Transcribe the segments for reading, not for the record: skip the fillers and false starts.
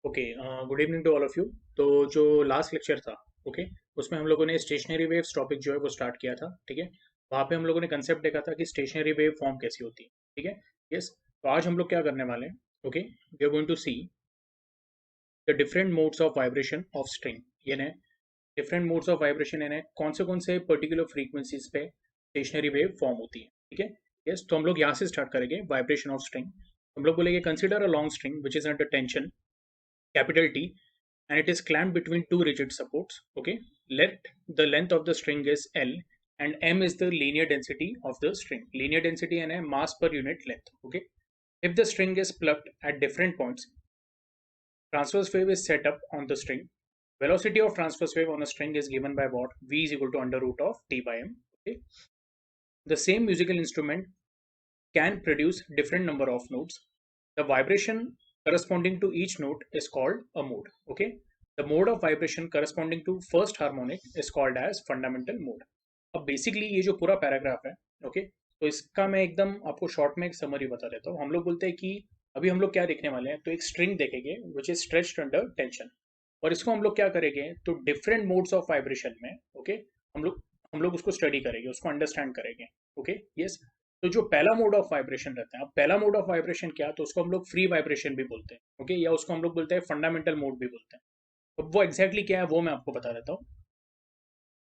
Okay, good evening to all of you. तो जो last lecture था, ओके, उसमें हम लोगों ने स्टेशनरी वेव्स टॉपिक जो है वो स्टार्ट किया था। ठीक है, वहाँ पे हम लोगों ने कंसेप्ट देखा था कि स्टेशनरी वेव फॉर्म कैसी होती है। ठीक है, यस। तो आज हम लोग क्या करने वाले हैं? Okay, we are going to see the different modes of vibration of string. यानी डिफरेंट मोड्स ऑफ वाइब्रेशन, यानी कौन से पर्टिकुलर फ्रीक्वेंसीज पे स्टेशनरी वेव फॉर्म होती है। ठीक है, यस। तो हम लोग यहाँ से स्टार्ट करेंगे वाइब्रेशन ऑफ स्ट्रिंग। हम लोग बोलेंगे consider a long string which is under tension capital T, and it is clamped between two rigid supports. Okay, let the length of the string is L, and M is the linear density of the string. Linear density and a mass per unit length. Okay, if the string is plucked at different points, transverse wave is set up on the string. Velocity of transverse wave on a string is given by what? V is equal to under root of T by M. Okay, the same musical instrument can produce different number of notes. The vibration corresponding to each note is called a mode. Okay, the mode of vibration corresponding to first harmonic is called as fundamental mode. अब basically ये जो पूरा paragraph है, okay, तो इसका मैं एकदम आपको शॉर्ट में एक समरी बता देता हूँ। हम लोग बोलते हैं कि अभी हम लोग क्या देखने वाले हैं, तो एक स्ट्रिंग देखेंगे which is stretched under tension, और इसको हम लोग क्या करेंगे, तो डिफरेंट मोड्स ऑफ वाइब्रेशन में, ओके, हम लोग उसको स्टडी करेंगे, उसको अंडरस्टैंड करेंगे। Okay, yes. तो जो पहला मोड ऑफ वाइब्रेशन रहता है, अब पहला मोड ऑफ वाइब्रेशन क्या, तो उसको हम लोग फ्री वाइब्रेशन भी बोलते हैं। ओके, या उसको हम लोग बोलते हैं फंडामेंटल मोड भी बोलते हैं। तो वो एग्जैक्टली क्या है वो मैं आपको बता देता हूँ।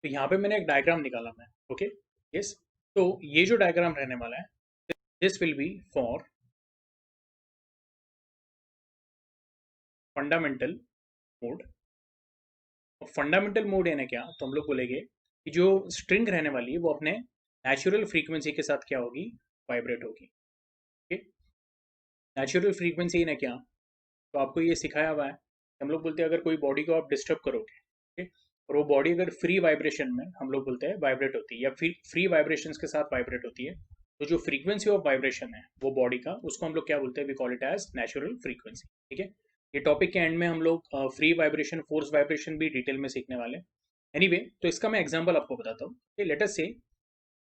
तो यहाँ पे मैंने एक डायग्राम निकाला मैं। Okay, yes. तो ये जो डायग्राम रहने वाला है, this will B for fundamental mode. Fundamental mode यानी क्या, तो हम लोग बोलेंगे कि जो स्ट्रिंग रहने वाली है वो अपने नेचुरल फ्रीक्वेंसी के साथ क्या होगी, वाइब्रेट होगी। ओके, नेचुरल फ्रीक्वेंसी यानी क्या, तो आपको ये सिखाया हुआ है। हम लोग बोलते हैं अगर कोई बॉडी को आप डिस्टर्ब करोगे, ठीक है, और वो बॉडी अगर फ्री वाइब्रेशन में, हम लोग बोलते हैं वाइब्रेट होती है, या फिर फ्री वाइब्रेशंस के साथ वाइब्रेट होती है, तो जो फ्रीक्वेंसी ऑफ वाइब्रेशन है वो बॉडी का, उसको हम लोग क्या बोलते हैं, we call it as natural frequency. ठीक है, ये टॉपिक के एंड में हम लोग फ्री वाइब्रेशन, फोर्स वाइब्रेशन भी डिटेल में सीखने वाले हैं। एनीवे, तो इसका मैं एग्जांपल आपको बताता हूँ। लेट अस से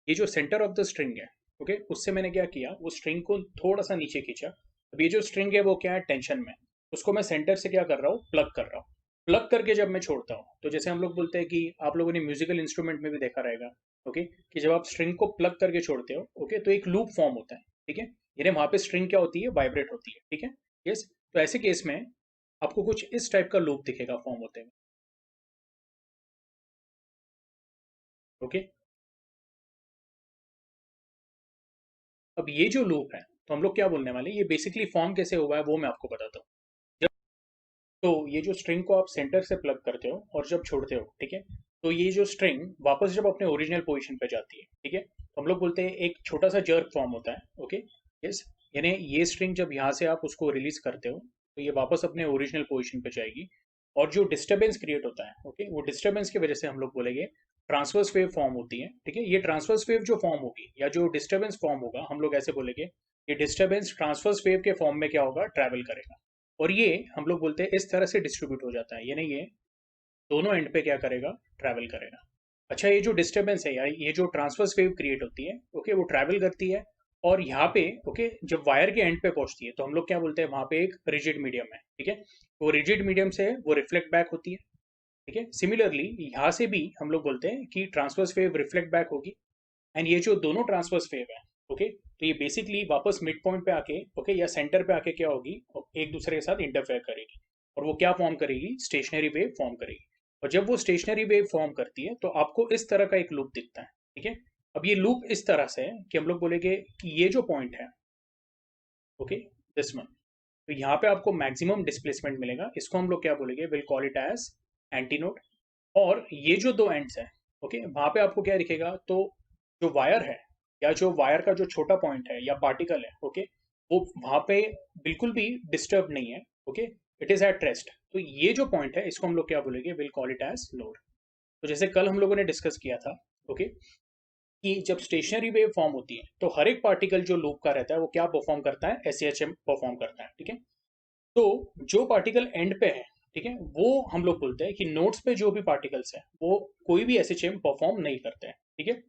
ये जो सेंटर ऑफ द स्ट्रिंग है, ओके, उससे मैंने क्या किया, वो स्ट्रिंग को थोड़ा सा नीचे खींचा। अब ये जो स्ट्रिंग है वो क्या है, टेंशन में, उसको मैं सेंटर से क्या कर रहा हूँ, प्लग कर रहा हूँ। प्लग करके जब मैं छोड़ता हूँ, तो जैसे हम लोग बोलते हैं कि आप लोगों ने म्यूजिकल इंस्ट्रूमेंट में भी देखा रहेगा, ओके, कि जब आप स्ट्रिंग को प्लग करके छोड़ते हो, ओके, तो एक लूप फॉर्म होता है। ठीक है, यानी वहां पे स्ट्रिंग क्या होती है, वाइब्रेट होती है। ठीक है, यस। तो ऐसे केस में आपको कुछ इस टाइप का लूप दिखेगा फॉर्म होते हुए। ओके, अब ये जो लूप है, तो हम लोग क्या बोलने वाले हैं, ये बेसिकली फॉर्म कैसे हुआ है वो मैं आपको बताता हूँ। तो ये जो स्ट्रिंग को आप सेंटर से प्लग करते हो और जब छोड़ते हो, ठीक है, तो ये जो स्ट्रिंग वापस जब अपने ओरिजिनल पोजीशन पे जाती है, ठीक है, तो हम लोग बोलते हैं एक छोटा सा जर्क फॉर्म होता है। Okay, yes. यानी ये स्ट्रिंग जब यहाँ से आप उसको रिलीज करते हो, तो ये वापस अपने ओरिजिनल पोजीशन पे जाएगी, और जो डिस्टर्बेंस क्रिएट होता है, ओके, वो डिस्टर्बेंस की वजह से हम लोग बोलेंगे ट्रांसवर्स वेव फॉर्म होती है। ठीक है, ये ट्रांसवर्स वेव जो फॉर्म होगी, या जो डिस्टर्बेंस फॉर्म होगा, हम लोग ऐसे बोलेंगे ये डिस्टर्बेंस ट्रांसवर्स वेव के फॉर्म में क्या होगा, ट्रैवल करेगा। और ये हम लोग बोलते हैं इस तरह से डिस्ट्रीब्यूट हो जाता है, यानी ये दोनों एंड पे क्या करेगा, ट्रैवल करेगा। अच्छा, ये जो डिस्टर्बेंस है, या ये जो ट्रांसवर्स वेव क्रिएट होती है, ओके, वो ट्रैवल करती है, और यहाँ पे, ओके, जब वायर के एंड पे पहुंचती है, तो हम लोग क्या बोलते हैं, वहां पे एक रिजिड मीडियम है। ठीक है, वो रिजिड मीडियम से वो रिफ्लेक्ट बैक होती है। ठीक है, सिमिलरली यहाँ से भी हम लोग बोलते हैं कि ट्रांसवर्स वेव रिफ्लेक्ट बैक होगी, एंड ये जो दोनों ट्रांसवर्स वेव है, ओके, तो ये बेसिकली वापस मिड पॉइंट पे आके, ओके, या सेंटर पे आके क्या होगी, एक दूसरे के साथ इंटरफेयर करेगी, और वो क्या फॉर्म करेगी, स्टेशनरी वेव फॉर्म करेगी। और जब वो स्टेशनरी वेव फॉर्म करती है, तो आपको इस तरह का एक लूप दिखता है। ठीक है, अब ये लूप इस तरह से है कि हम लोग बोलेंगे कि ये जो पॉइंट है, ओके, दिस वन, तो यहाँ पे आपको मैक्सिमम डिस्प्लेसमेंट मिलेगा, इसको हम लोग क्या बोलेंगे, will call it as antinode. और ये जो दो एंड्स है, ओके, वहां पे आपको क्या दिखेगा, तो जो वायर है, या जो वायर का जो छोटा पॉइंट है या पार्टिकल है, ओके, वो वहां पे बिल्कुल भी डिस्टर्ब नहीं है। Okay, it is at rest. तो ये जो पॉइंट है, इसको हम लोग क्या बोलेंगे, will call it as node. तो जैसे कल हम लोगों ने डिस्कस किया था, ओके, कि जब स्टेशनरी वेव फॉर्म होती है, तो हर एक पार्टिकल जो लूप का रहता है वो क्या परफॉर्म करता है, एस एच एम परफॉर्म करता है। ठीक है, तो जो पार्टिकल एंड पे है, ठीक है, वो हम लोग बोलते हैं कि नोड्स पे जो भी पार्टिकल्स है वो कोई भी एसएचएम परफॉर्म नहीं करते हैं। ठीक है,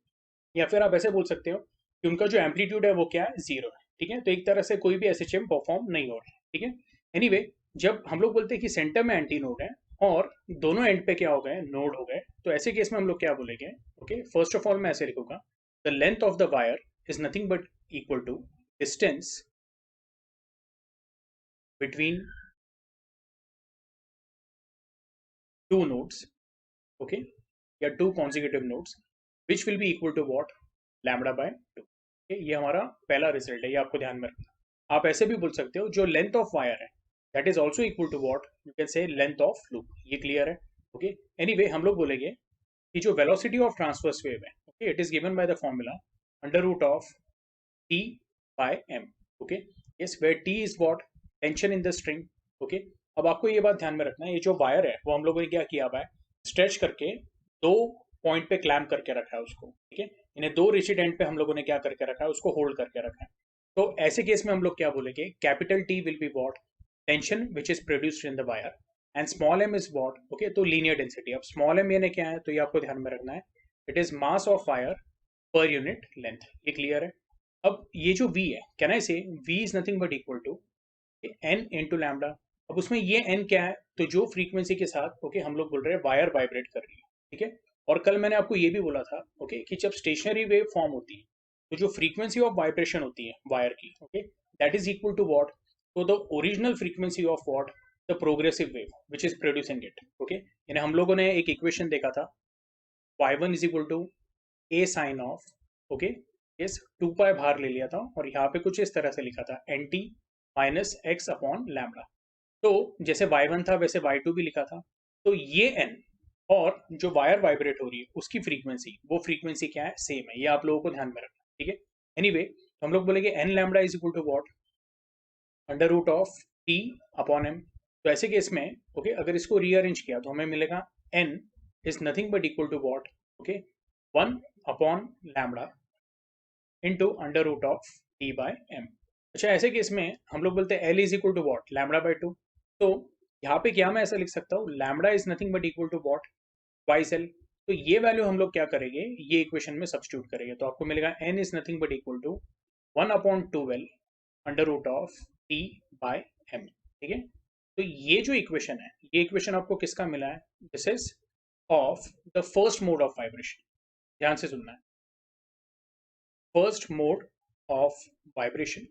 या फिर आप ऐसे बोल सकते हो कि उनका जो एम्पलीट्यूड है वो क्या है, जीरो है। ठीक है, तो एक तरह से कोई भी एसएचएम परफॉर्म नहीं हो रहा है। ठीक है, एनीवे, जब हम लोग बोलते हैं कि सेंटर में एंटी नोड है और दोनों एंड पे क्या हो गए, नोड हो गए, तो ऐसे केस में हम लोग क्या बोलेंगे? ओके, फर्स्ट ऑफ ऑल मैं ऐसे लिखूंगा, the length of the wire is nothing but equal to distance between two nodes, okay, या two consecutive nodes, which will be equal to what? Lambda by two. ये हमारा पहला result है, ये आपको ध्यान में रखना। आप ऐसे भी बोल सकते हो जो लेंथ ऑफ वायर है that is also equal to what, you can say length of loop. ये क्लियर है? ओके, एनीवे हम लोग बोलेंगे कि जो वेलोसिटी ऑफ ट्रांसवर्स वेव है, okay, it is given by the formula under root of T by M. Okay, yes, where T is what? Tension in the string. Okay, अब आपको ये बात ध्यान में रखना है, ये जो वायर है वो हम लोगों ने क्या किया हुआ है, स्ट्रेच करके दो पॉइंट पे क्लैम्प करके रखा है उसको, ठीक है। इन्हें दो रिजिड एंड पे हम लोगों ने क्या करके रखा है, उसको होल्ड करके रखा है। तो ऐसे केस में हम लोग क्या बोलेंगे? Capital T will be what? Tension which is produced in the wire, and small M is what? Okay, तो लीनियर डेंसिटी। अब स्मॉल एम यानी क्या है, तो ये आपको ध्यान में रखना है, it is mass of wire per unit length. ये क्लियर है? अब ये जो v है, can I say v is nothing but equal to n into lambda. अब उसमें ये n क्या है, तो जो फ्रीक्वेंसी के साथ ओके हम लोग बोल रहे हैं वायर वाइब्रेट कर रही है, ठीक है। और कल मैंने आपको ये भी बोला था ओके कि जब स्टेशनरी वेव फॉर्म होती है तो जो फ्रीक्वेंसी ऑफ वाइब्रेशन होती है वायर की, okay, that is equal to what? तो the original frequency of what? The progressive wave which is producing it. Okay, यानी हम लोगों ने एक इक्वेशन देखा था, y1 is equal to a sine of, okay, yes, 2 pi बाहर ले लिया था और यहाँ पे कुछ इस तरह से लिखा था nt minus x upon lambda. तो जैसे y1 था वैसे y2 भी लिखा था। तो ये n और जो वायर वाइब्रेट हो रही है उसकी फ्रीक्वेंसी, वो फ्रीक्वेंसी क्या है? सेम है। ये आप लोगों को ध्यान में रखना, ठीक है। एनीवे तो हम लोग बोलेंगे n lambda is equal to what? Under root of t upon m। तो ऐसे केस में ओके अगर इसको रीअरेंज किया तो हमें मिलेगा n is nothing but equal to what? Okay, 1 upon lambda into under root of T by M. अच्छा, ऐसे केस में हम लोग बोलते हैं L is equal to what? Lambda by two. तो यहाँ पे क्या मैं ऐसा लिख सकता हूँ, lambda is nothing but equal to what? Y L. तो ये वैल्यू हम लोग क्या करेंगे, ये इक्वेशन में सब्स्टिट्यूट करेंगे, तो आपको मिलेगा N is nothing but equal to 1 upon 12 under root of T by M, ठीक है। तो ये जो इक्वेशन है, ये इक्वेशन आपको किसका मिला है? This is of the first mode of vibration. ध्यान से सुनना है, first mode of vibration.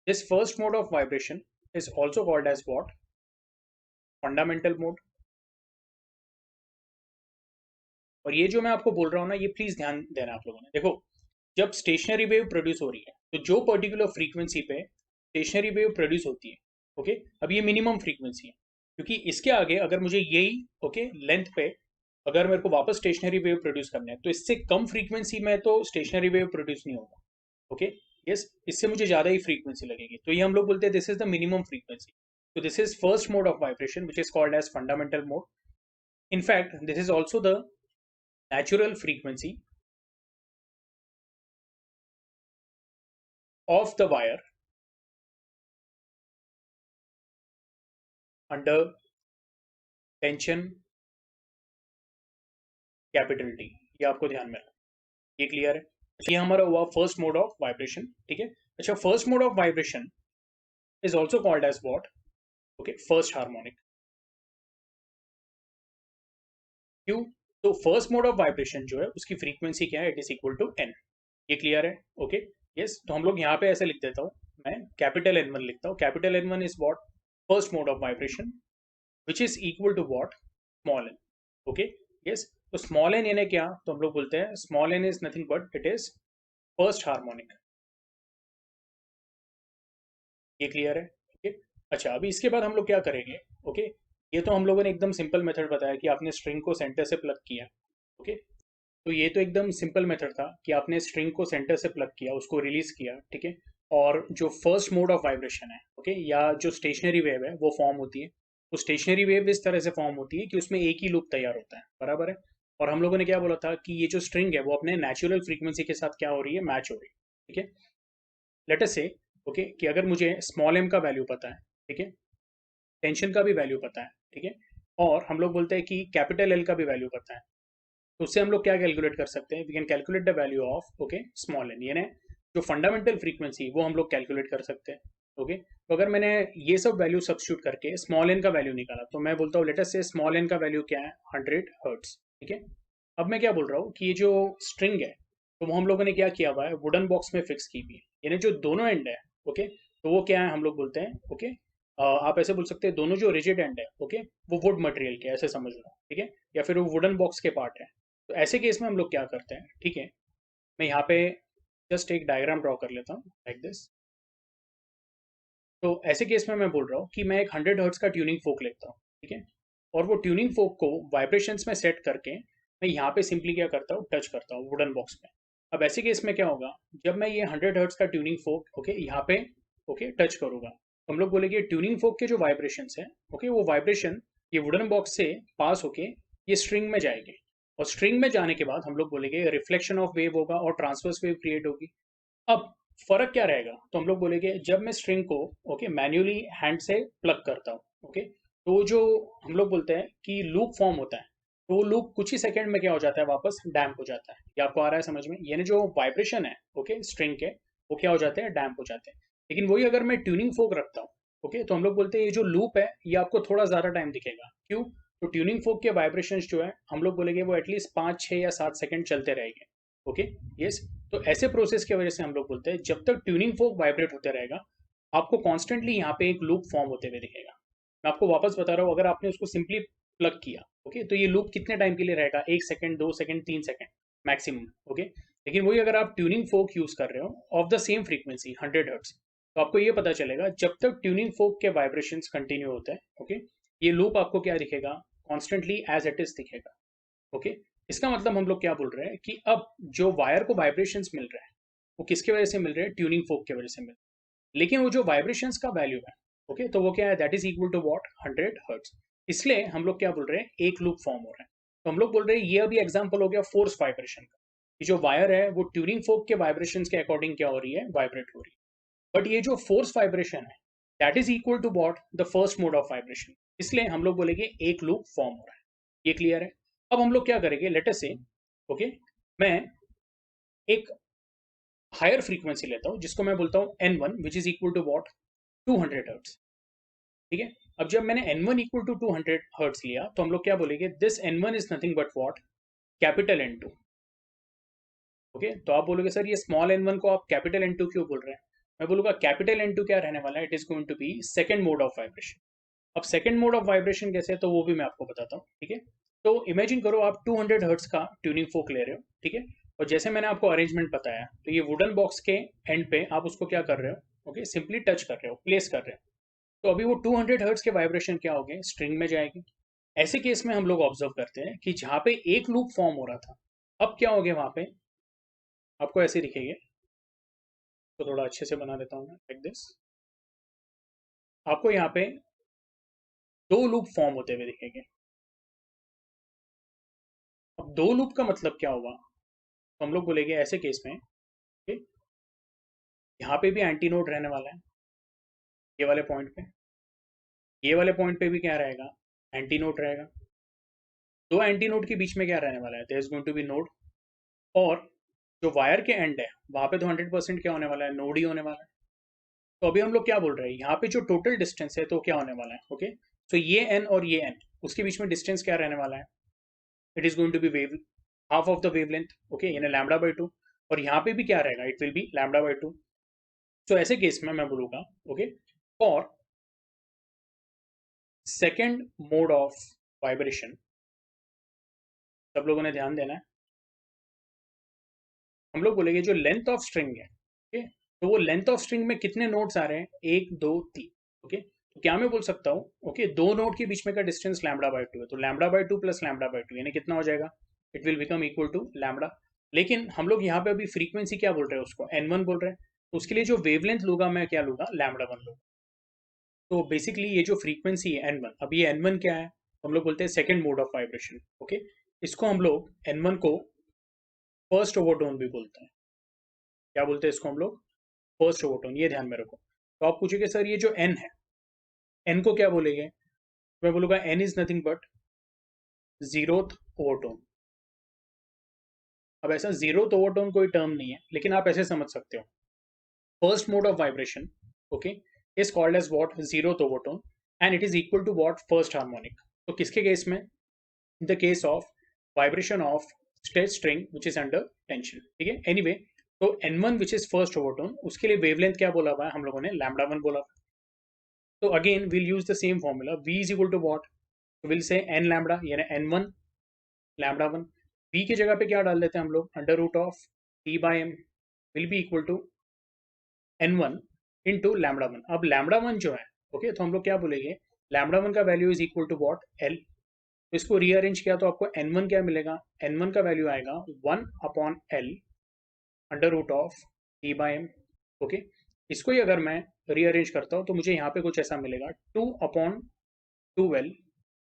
This first mode of vibration is also called as what? Fundamental mode. और ये जो मैं आपको बोल रहा हूँ ना, ये प्लीज ध्यान देना आप लोगों ने। देखो, जब स्टेशनरी वेव प्रोड्यूस हो रही है तो जो पर्टिकुलर फ्रीक्वेंसी पे स्टेशनरी वेव प्रोड्यूस होती है, ओके, अब ये मिनिमम फ्रीक्वेंसी है, क्योंकि इसके आगे अगर मुझे यही ओके लेंथ पे अगर मेरे को वापस स्टेशनरी वेव प्रोड्यूस करना है तो इससे कम फ्रीक्वेंसी में तो स्टेशनरी वेव प्रोड्यूस नहीं होगा, ओके, यस, इससे मुझे ज्यादा ही फ्रीक्वेंसी लगेगी। तो ये हम लोग बोलते हैं this is the minimum frequency. तो this is first mode of vibration which is called as fundamental mode. In fact, this is also the natural frequency of the wire under tension capital T. ये आपको ध्यान में रखना, ये clear है? ये हमारा हुआ फर्स्ट मोड ऑफ वाइब्रेशन, ठीक है। अच्छा, first mode of vibration is also called as what? Okay, first harmonic. क्यों? तो फर्स्ट मोड ऑफ वाइब्रेशन जो है उसकी फ्रीक्वेंसी क्या है? It is equal to N. ये क्लियर है? ओके, यस, तो हम लोग यहाँ पे ऐसे लिख देता हूँ, मैं कैपिटल एन वन लिखता हूँ। Capital N one is what? First mode of vibration which is equal to what? Small N. Okay, yes, तो स्मॉल एन यानी क्या? तो हम लोग बोलते हैं small N is nothing but it is first harmonic. ये क्लियर है? ओके, अच्छा, अभी इसके बाद हम लोग क्या करेंगे? ओके, ये तो हम लोगों ने एकदम सिंपल मेथड बताया कि आपने स्ट्रिंग को सेंटर से प्लग किया, ओके, तो ये तो एकदम सिंपल मेथड था कि आपने स्ट्रिंग को सेंटर से प्लग किया, उसको रिलीज किया, ठीक है। और जो फर्स्ट मोड ऑफ वाइब्रेशन है, ओके, या जो स्टेशनरी वेव है वो फॉर्म होती है। तो स्टेशनरी वेव इस तरह से फॉर्म होती है कि उसमें एक ही लूप तैयार होता है, बराबर है। और हम लोगों ने क्या बोला था कि ये जो स्ट्रिंग है वो अपने नेचुरल फ्रीक्वेंसी के साथ क्या हो रही है? मैच हो रही है, ठीक है। लेट अस से ओके कि अगर मुझे स्मॉल एम का वैल्यू पता है, ठीक है, टेंशन का भी वैल्यू पता है, ठीक है, और हम लोग बोलते हैं कि कैपिटल एल का भी वैल्यू पता है, तो उससे हम लोग क्या कैलकुलेट कर सकते हैं? We can calculate the value of okay small N, यानी जो फंडामेंटल फ्रीक्वेंसी वो हम लोग कैलकुलेट कर सकते हैं। ओके, तो अगर मैंने ये सब वैल्यू सब्स्टिट्यूट करके स्मॉल एन का वैल्यू निकाला तो मैं बोलता हूँ लेट अस से स्मॉल एन का वैल्यू क्या है 100 हर्ट्स। ठीक है, अब मैं क्या बोल रहा हूँ कि ये जो स्ट्रिंग है तो वो हम लोगों ने क्या किया हुआ है वुडन बॉक्स में फिक्स की हुई है, यानी जो दोनों एंड है ओके, तो वो क्या है हम लोग बोलते हैं ओके, आप ऐसे बोल सकते हैं दोनों जो रिजिड एंड है ओके वो वुड मटेरियल के ऐसे समझ लो, ठीक है, या फिर वो वुडन बॉक्स के पार्ट है। तो ऐसे केस में हम लोग क्या करते हैं, ठीक है, मैं यहाँ पे जस्ट एक डायग्राम ड्रॉ कर लेता हूँ लाइक दिस। तो ऐसे केस में मैं बोल रहा हूँ कि मैं एक 100 हर्ट्स का ट्यूनिंग फोक लेता हूँ, ठीक है, और वो ट्यूनिंग फोक को वाइब्रेशंस में सेट करके मैं यहाँ पे सिंपली क्या करता हूँ टच करता हूँ वुडन बॉक्स में। अब ऐसे केस में क्या होगा जब मैं ये 100 हर्ट्स का ट्यूनिंग फोक ओके यहाँ पे ओके टच करूंगा तो हम लोग बोलेंगे ट्यूनिंग फोक के जो वाइब्रेशंस है ओके वो वाइब्रेशन ये वुडन बॉक्स से पास होके ये स्ट्रिंग में जाएंगे, और स्ट्रिंग में जाने के बाद हम लोग बोलेंगे रिफ्लेक्शन ऑफ वेव होगा और ट्रांसवर्स वेव क्रिएट होगी। अब फर्क क्या रहेगा तो हम लोग बोलेंगे जब मैं स्ट्रिंग को ओके मैन्युअली हैंड से प्लग करता हूँ ओके, तो जो हम लोग बोलते हैं कि लूप फॉर्म होता है तो वो लूप कुछ ही सेकंड में क्या हो जाता है वापस डैम्प हो जाता है। ये आपको आ रहा है समझ में, यानी जो वाइब्रेशन है ओके स्ट्रिंग के वो क्या हो जाते हैं डैम्प हो जाते हैं। लेकिन वही अगर मैं ट्यूनिंग फोक रखता हूँ ओके तो हम लोग बोलते हैं ये जो लूप है ये आपको थोड़ा ज़्यादा टाइम दिखेगा, क्यों, तो ट्यूनिंग फोक के वाइब्रेशन जो है हम लोग बोलेंगे वो एटलीस्ट 5 6 या 7 सेकंड चलते रहेंगे ओके। यस, तो ऐसे प्रोसेस की वजह से हम लोग बोलते हैं जब तक ट्यूनिंग फोक वाइब्रेट होते रहेगा आपको कॉन्स्टेंटली यहाँ पे एक लूप फॉर्म होते हुए दिखेगा। मैं आपको वापस बता रहा हूँ अगर आपने उसको सिंपली प्लग किया ओके तो ये लूप कितने टाइम के लिए रहेगा 1 second 2 second 3 second maximum okay. लेकिन वही अगर आप ट्यूनिंग फोक यूज कर रहे हो of the same frequency 100 hertz तो आपको ये पता चलेगा जब तक ट्यूनिंग फोक के वाइब्रेशन कंटिन्यू होते हैं ओके ये लूप आपको क्या दिखेगा कॉन्स्टेंटली एज इट इज दिखेगा ओके। इसका मतलब हम लोग क्या बोल रहे हैं कि अब जो वायर को वाइब्रेशंस मिल रहे हैं वो किसके वजह से मिल रहे हैं ट्यूनिंग फोक की वजह से मिल रहे हैं, लेकिन वो जो वाइब्रेशंस का वैल्यू है ओके तो वो क्या है that is equal to what 100 hertz. इसलिए हम लोग क्या बोल रहे हैं एक लूप फॉर्म हो रहा है। तो हम लोग बोल रहे हैं ये अभी एग्जाम्पल हो गया फोर्स वाइब्रेशन का, कि जो वायर है वो ट्यूनिंग फोक के वाइब्रेशन के अकॉर्डिंग क्या हो रही है वाइब्रेट हो रही है, बट ये जो फोर्स वाइब्रेशन है that is equal to what the first mode of vibration, इसलिए हम लोग बोलेंगे एक लूप फॉर्म हो रहा है। ये क्लियर है। अब हम लोग क्या करेंगे लेट अस से ओके मैं एक हायर फ्रीक्वेंसी लेता हूँ जिसको मैं बोलता हूँ N1 which is equal to what 200 hertz. ठीक है, अब जब मैंने N1 इक्वल टू 200 हर्ट्स लिया तो हम लोग क्या बोलेंगे this N1 is nothing but what capital N2 okay. तो आप बोलोगे सर ये स्मॉल N1 को आप कैपिटल N2 क्यों बोल रहे हैं, मैं बोलूंगा कैपिटल N2 क्या रहने वाला है, it is going to be second mode of vibration. अब सेकंड मोड ऑफ वाइब्रेशन कैसे है तो वो भी मैं आपको बताता हूँ, ठीक है। तो इमेजिन करो आप 200 हर्ट्स का ट्यूनिंग फोक ले रहे हो, ठीक है, और जैसे मैंने आपको अरेंजमेंट बताया तो ये वुडन बॉक्स के एंड पे आप उसको क्या कर रहे हो ओके सिंपली टच कर रहे हो प्लेस कर रहे हो, तो अभी वो 200 हर्ट्स के वाइब्रेशन क्या हो गए स्ट्रिंग में जाएगी। ऐसे केस में हम लोग ऑब्जर्व करते हैं कि जहाँ पे एक लूप फॉर्म हो रहा था अब क्या हो गया वहां पे आपको ऐसे दिखेंगे, तो थोड़ा अच्छे से बना देता हूँ मैं लाइक दिस। आपको यहाँ पे दो लूप फॉर्म होते हुए दिखेंगे। अब दो लूप का मतलब क्या होगा तो हम लोग बोलेंगे ऐसे केस में okay, यहाँ पे भी एंटी नोड रहने वाला है ये वाले पॉइंट पे, ये वाले पॉइंट पे भी क्या रहेगा एंटी नोड रहेगा। दो एंटी नोड के बीच में क्या रहने वाला है there is going to be node, और जो वायर के एंड है वहां पे तो 100% क्या होने वाला है नोड ही होने वाला है। तो अभी हम लोग क्या बोल रहे हैं यहाँ पे जो टोटल डिस्टेंस है तो क्या होने वाला है ओके, तो ये एन और ये एन उसके बीच में डिस्टेंस क्या रहने वाला है it is going to be wave half of the wavelength okay यानी λ/2, और यहाँ पे भी क्या रहेगा इट विल बी λ/2। तो ऐसे केस में मैं बोलूंगा okay for second mode of vibration सब लोगों ने ध्यान देना है, हम लोग बोलेंगे जो लेंथ ऑफ स्ट्रिंग है ओके, तो वो लेंथ ऑफ स्ट्रिंग में कितने नोड्स आ रहे हैं 1 2 3 ओके, तो क्या मैं बोल सकता हूँ ओके दो नोड के बीच में का डिस्टेंस λ/2 है तो λ/2 प्लस λ/2 यानी कितना हो जाएगा it will become equal to lambda. लेकिन हम लोग यहाँ पे अभी फ्रीक्वेंसी क्या बोल रहे हैं उसको N1 बोल रहे हैं, तो उसके लिए जो वेवलेंथ लूंगा मैं क्या लूंगा λ1 लूंगा। तो बेसिकली ये जो फ्रीक्वेंसी है N1 अब ये N1 क्या है हम लोग बोलते हैं second mode of vibration okay, इसको हम लोग N1 को फर्स्ट ओवरटोन भी बोलते हैं। क्या बोलते हैं इसको हम लोग फर्स्ट ओवरटोन, ये ध्यान में रखो। तो आप पूछेंगे सर ये जो एन है एन को क्या बोलेंगे, मैं बोलूंगा N is nothing but zeroth overtone. अब ऐसा जीरोथ ओवरटोन कोई टर्म नहीं है लेकिन आप ऐसे समझ सकते हो first mode of vibration okay, is called as what? Zeroth overtone, and it is equal to what? First harmonic. तो किसके केस में? In the case of vibration of straight string which is under tension. ठीक है? Anyway, तो n1 which is first overtone, उसके लिए wavelength क्या बोला हुआ है हम लोगों ने? lambda 1 बोला. तो again we'll use the same formula. V is equal to what? So we'll say n lambda यानी n1 lambda 1. V की जगह पे क्या डाल देते हैं हम लोग? Under root of t by m will be equal to n1 into lambda 1. अब लैमडा 1 जो है, ओके, तो हम लोग क्या बोलेंगे? लैमडा 1 का value is equal to what? L. तो इसको रीअरेंज किया तो आपको n1 क्या मिलेगा? n1 का वैल्यू आएगा 1 upon L under root of T by M. Okay, इसको ही अगर मैं रीअरेंज करता हूँ तो मुझे यहाँ पे कुछ ऐसा मिलेगा 2 upon 2l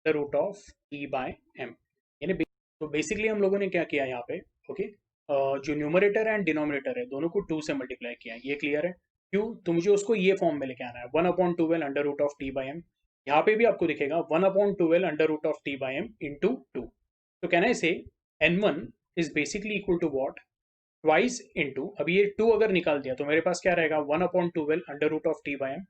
the root of T by M. यानी तो बेसिकली हम लोगों ने क्या किया यहाँ पे? ओके, जो न्यूमरेटर एंड डिनोमिनेटर है दोनों को 2 से मल्टीप्लाई किया है. ये क्लियर है? क्यों? तो मुझे उसको ये फॉर्म में लेके आना है 1 upon 2l under root of T by M. यहाँ पे भी आपको दिखेगा 1 upon 2l under root of T by M into 2. तो can I say n1 is basically equal to what? Twice into, अब ये 2 अगर निकाल दिया तो मेरे पास क्या रहेगा? 1 upon 2l under root of T by M.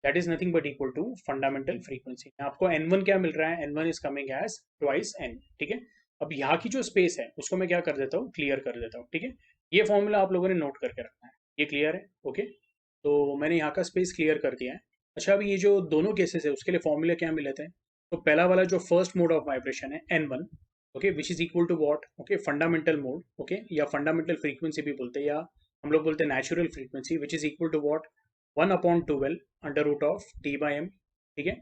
That is nothing but equal to fundamental frequency. आपको n1 क्या मिल रहा है? n1 is coming as twice n. ठीक है, अब यहाँ की जो स्पेस है उसको मैं क्या कर देता हूँ? क्लियर कर देता हूँ. ठीक है, ये फॉर्मूला आप लोगों ने नोट करके रखना है. ये क्लियर है? ओके, तो मैंने यहाँ का स्पेस क्लियर कर दिया है. अच्छा, अभी ये जो दोनों केसेस है उसके लिए फॉर्मूले क्या मिले थे? तो पहला वाला जो फर्स्ट मोड ऑफ वाइब्रेशन है n1, okay, which is equal to what? Okay, fundamental mode, okay, या फंडामेंटल फ्रीक्वेंसी भी बोलते हैं, या हम लोग बोलते हैं natural frequency, which is equal to what? 1 upon 2l under root of T by M. ठीक है,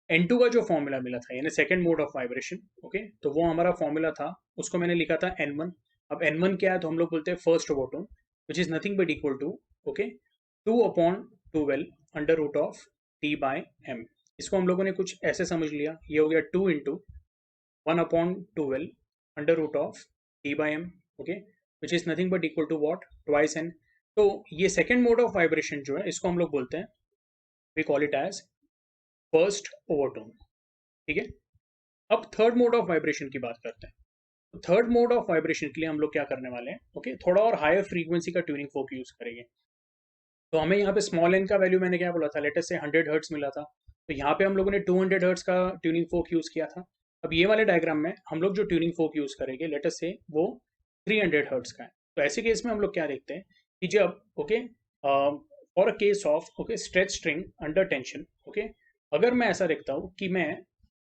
n2 का जो फॉर्मूला मिला था यानी second mode of vibration, okay, तो वो हमारा फॉर्मूला था, उसको मैंने लिखा था n1. अब n1 क्या है? तो हम लोग बोलते हैं first overtone, which is nothing but equal to, okay, 2 upon 2l under root of T by M. इसको हम लोगों ने कुछ ऐसे समझ लिया, ये हो गया 2 into 1 upon 2l under root of T by M, okay, which is nothing but equal to what? Twice N. तो ये सेकेंड मोड ऑफ वाइब्रेशन जो है इसको हम लोग बोलते हैं, we call it as first overtone. ठीक है, अब थर्ड मोड ऑफ वाइब्रेशन की बात करते हैं. तो थर्ड मोड ऑफ वाइब्रेशन के लिए हम लोग क्या करने वाले हैं? ओके, थोड़ा और हायर फ्रीक्वेंसी का ट्यूनिंग फोक यूज करेंगे. तो हमें यहाँ पे स्मॉल एन का वैल्यू मैंने क्या बोला था? लेटेस्ट से 100 हर्ट्स मिला था, तो यहाँ पे हम लोगों ने 200 हर्ट्स का ट्यूनिंग फोक यूज किया था. अब ये वाले डायग्राम में हम लोग जो ट्यूनिंग फोक यूज करेंगे लेटेस्ट से वो 300 हर्ट्स का है. तो ऐसे केस में हम लोग क्या देखते हैं कि जब, okay, for a case of, okay, stretch string under tension, okay, अगर मैं ऐसा देखता हूँ कि मैं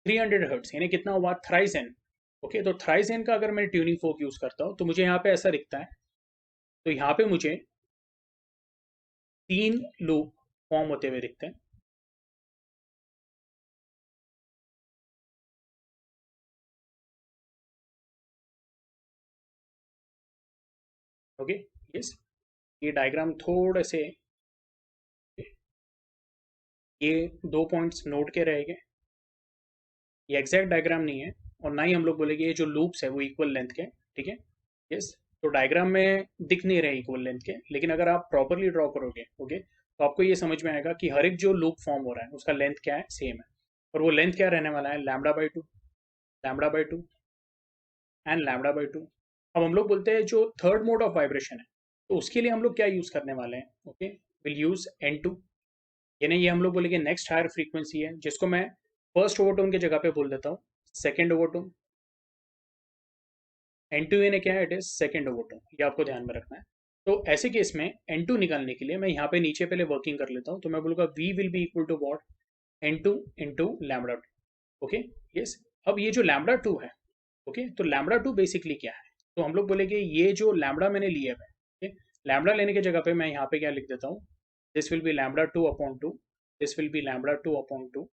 300 हर्ट्स यानी कितना हुआ? Thrice N. ओके, तो थ्राइस एन का अगर मैं ट्यूनिंग फोक यूज करता हूँ तो मुझे यहाँ पे ऐसा दिखता है. तो यहाँ पे मुझे 3 लूप फॉर्म होते हुए दिखते हैं. ओके, यस, ये डायग्राम थोड़े से, ये 2 पॉइंट्स नोट के रहेंगे. ये एग्जैक्ट डायग्राम नहीं है और ना ही हम लोग बोलेंगे ये जो लूप्स है वो इक्वल लेंथ के. ठीक है, यस, तो डायग्राम में दिख नहीं रहे इक्वल लेंथ के, लेकिन अगर आप प्रॉपरली ड्रॉ करोगे, ओके, तो आपको ये समझ में आएगा कि हर एक जो लूप फॉर्म हो रहा है उसका लेंथ क्या है? सेम है. और वो लेंथ क्या रहने वाला है? Lambda by two, lambda by two and lambda by two. अब हम लोग बोलते हैं जो थर्ड मोड ऑफ वाइब्रेशन है तो उसके लिए हम लोग क्या यूज करने वाले हैं? Okay, will use n2. यानी ये हम लोग बोलेंगे नेक्स्ट हायर फ्रीक्वेंसी है, जिसको मैं फर्स्ट ओवरटोन की जगह पे बोल देता हूँ सेकेंड ओवरटोन. n2 यानी क्या है? इट इज सेकेंड ओवरटोन, ये आपको ध्यान में रखना है. तो ऐसे केस में n2 निकालने के लिए मैं यहाँ पे नीचे पहले वर्किंग कर लेता हूँ. तो मैं बोलूँगा v will be equal to what? n2 into lambda two. Okay, yes, अब ये जो लैम्बडा टू है, ओके, तो लैम्बडा टू बेसिकली क्या है? तो हम लोग बोलेंगे ये जो लैम्बडा मैंने लिया है, ओके, लैम्बडा लेने की जगह पे मैं यहाँ पे क्या लिख देता हूँ? This will B lambda two upon two, this will B lambda two upon two.